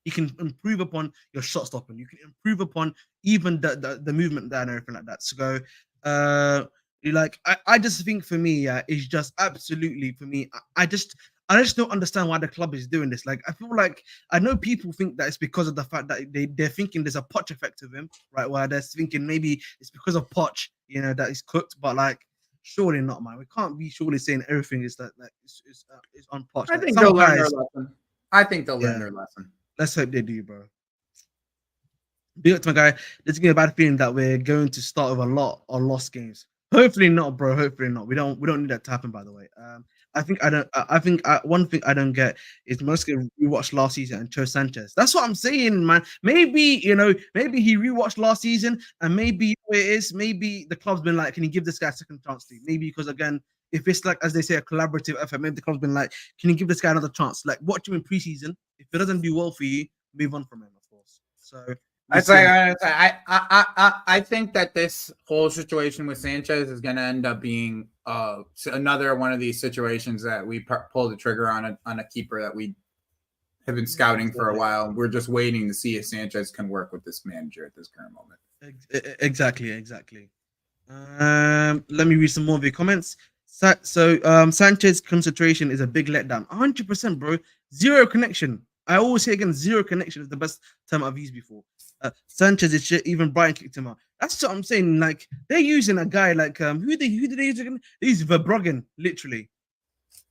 You can improve upon your shot stopping. You can improve upon even the movement there and everything like that. So, I just think for me, it's just absolutely for me. I just don't understand why the club is doing this. Like, I feel like I know people think that it's because of the fact that they're thinking there's a Poch effect of him, right? Where they're thinking maybe it's because of Poch, that he's cooked, but like. Surely not, man. We can't be surely saying everything is on Poch. I think they'll learn their lesson. I think they'll learn their lesson. Let's hope they do, bro. Big up to my guy. There's gonna be a bad feeling that we're going to start with a lot of lost games. Hopefully not, bro. Hopefully not. We don't need that to happen, by the way. I think one thing I don't get is most of rewatched last season and chose Sanchez. That's what I'm saying, man. Maybe he rewatched last season, and maybe maybe the club's been like, can you give this guy a second chance? Maybe because again, if it's like as they say, a collaborative effort, maybe the club's been like, can you give this guy another chance? Like watch him in preseason. If it doesn't do well for you, move on from him, of course. So I think that this whole situation with Sanchez is going to end up being another one of these situations that we pull the trigger on a keeper that we have been scouting for a while. We're just waiting to see if Sanchez can work with this manager at this current moment. Exactly. Let me read some more of your comments. Sanchez concentration is a big letdown. 100%, bro. Zero connection. I always say again, zero connection is the best term I've used before. Sanchez is shit. Even Brian kicked him out. That's what I'm saying. Like, they're using a guy like who did they use again? They use Verbruggen, literally.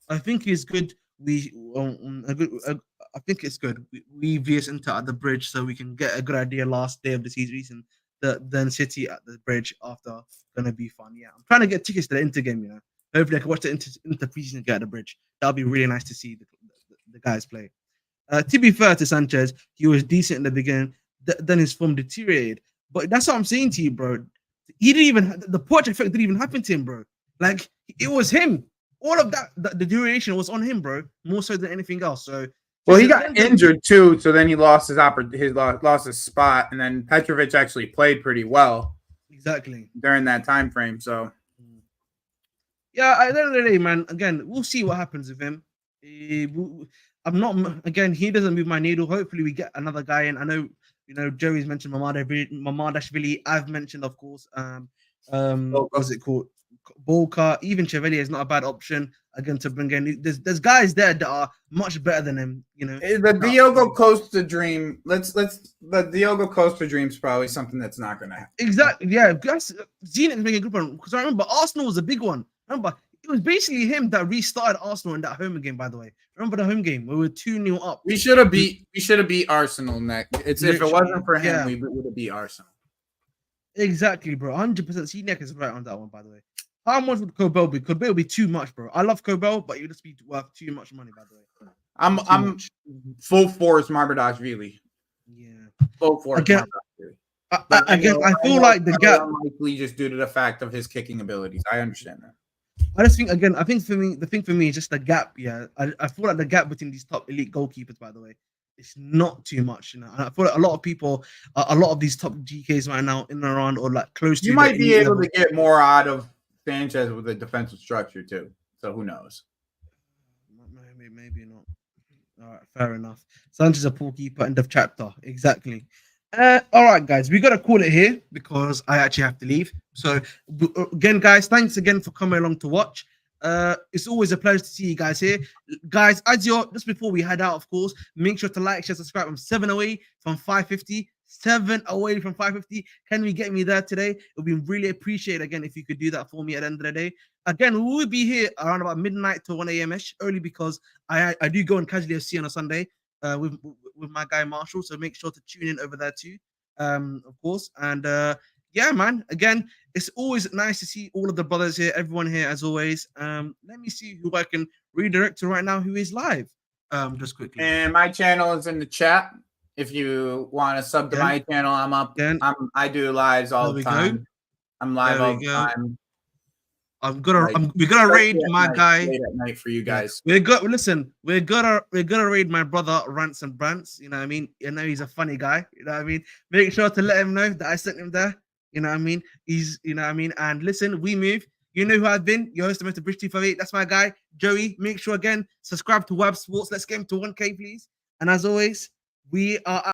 I think he's good. I think it's good. We veers into at the bridge so we can get a good idea last day of the season. Then City at the bridge after gonna be fun. Yeah, I'm trying to get tickets to the Inter game. Hopefully I can watch the Inter preseason game at the bridge. That'll be really nice to see the guys play. To be fair to Sanchez, he was decent in the beginning. Then his form deteriorated. But that's what I'm saying to you, bro. He didn't even the Poch effect didn't even happen to him, bro. Like it was him. All of that, the duration was on him, bro. More so than anything else. So. Well, he got injured too, so then he lost his spot, and then Petrovic actually played pretty well. Exactly during that time frame. So, yeah, at the end of the day, man. Again, we'll see what happens with him. I'm not. Again, he doesn't move my needle. Hopefully, we get another guy in. I know, Joey's mentioned Mamadashvili. I've mentioned, of course. What's it called? Bolka, even Chevalier is not a bad option again to bring in. There's guys there that are much better than him. The Diogo Costa dream. The Diogo Costa dream is probably something that's not going to happen. Exactly. Yeah, Zenit is making a good one because I remember Arsenal was a big one. Remember, it was basically him that restarted Arsenal in that home game. By the way, remember the home game where we were 2-0 up. We should have beat Arsenal. If it wasn't for him, we would have beat Arsenal. Exactly, bro. 100%. Zenit is right on that one, by the way. How much would Kobel be? Kobel would be too much, bro. I love Kobel, but it would just be worth too much money, by the way. I'm full force Marbadashvili. Yeah. Full force again, I feel like the gap unlikely just due to the fact of his kicking abilities. I understand that. I just think again, the thing for me is just the gap. Yeah. I feel like the gap between these top elite goalkeepers, by the way, it's not too much, And I feel like a lot of people, a lot of these top GKs right now in and around or like close to you might be able to get more out of Sanchez with a defensive structure too. So who knows? Maybe not. All right, fair enough. Sanchez is a poor keeper. End of chapter. Exactly. All right, guys, we gotta call it here because I actually have to leave. So again, guys, thanks again for coming along to watch. It's always a pleasure to see you guys here, guys. Just before we head out, of course, make sure to like, share, subscribe. I'm 7 away from 550. 7 away from 550. Can we get me there today? It would be really appreciated again if you could do that for me at the end of the day. Again, we will be here around about midnight to 1 a.m. ish, early because I do go on Casually FC on a Sunday with my guy Marshall. So make sure to tune in over there too, of course. And yeah, man. Again, it's always nice to see all of the brothers here, everyone here as always. Let me see who I can redirect to right now who is live. Just quickly. And my channel is in the chat. If you want to sub to my channel, I'm up. I do lives all the time. I'm live all the time. We're gonna raid my guy late at night for you guys. We're gonna raid my brother Rants and Brants. You know what I mean? You know he's a funny guy. You know what I mean? Make sure to let him know that I sent him there. You know what I mean? And listen, we move. You know who I've been? Your host, Mr. Bridge 258. That's my guy, Joey. Make sure again, subscribe to Web Sports. Let's get him to 1K, please. And as always, we are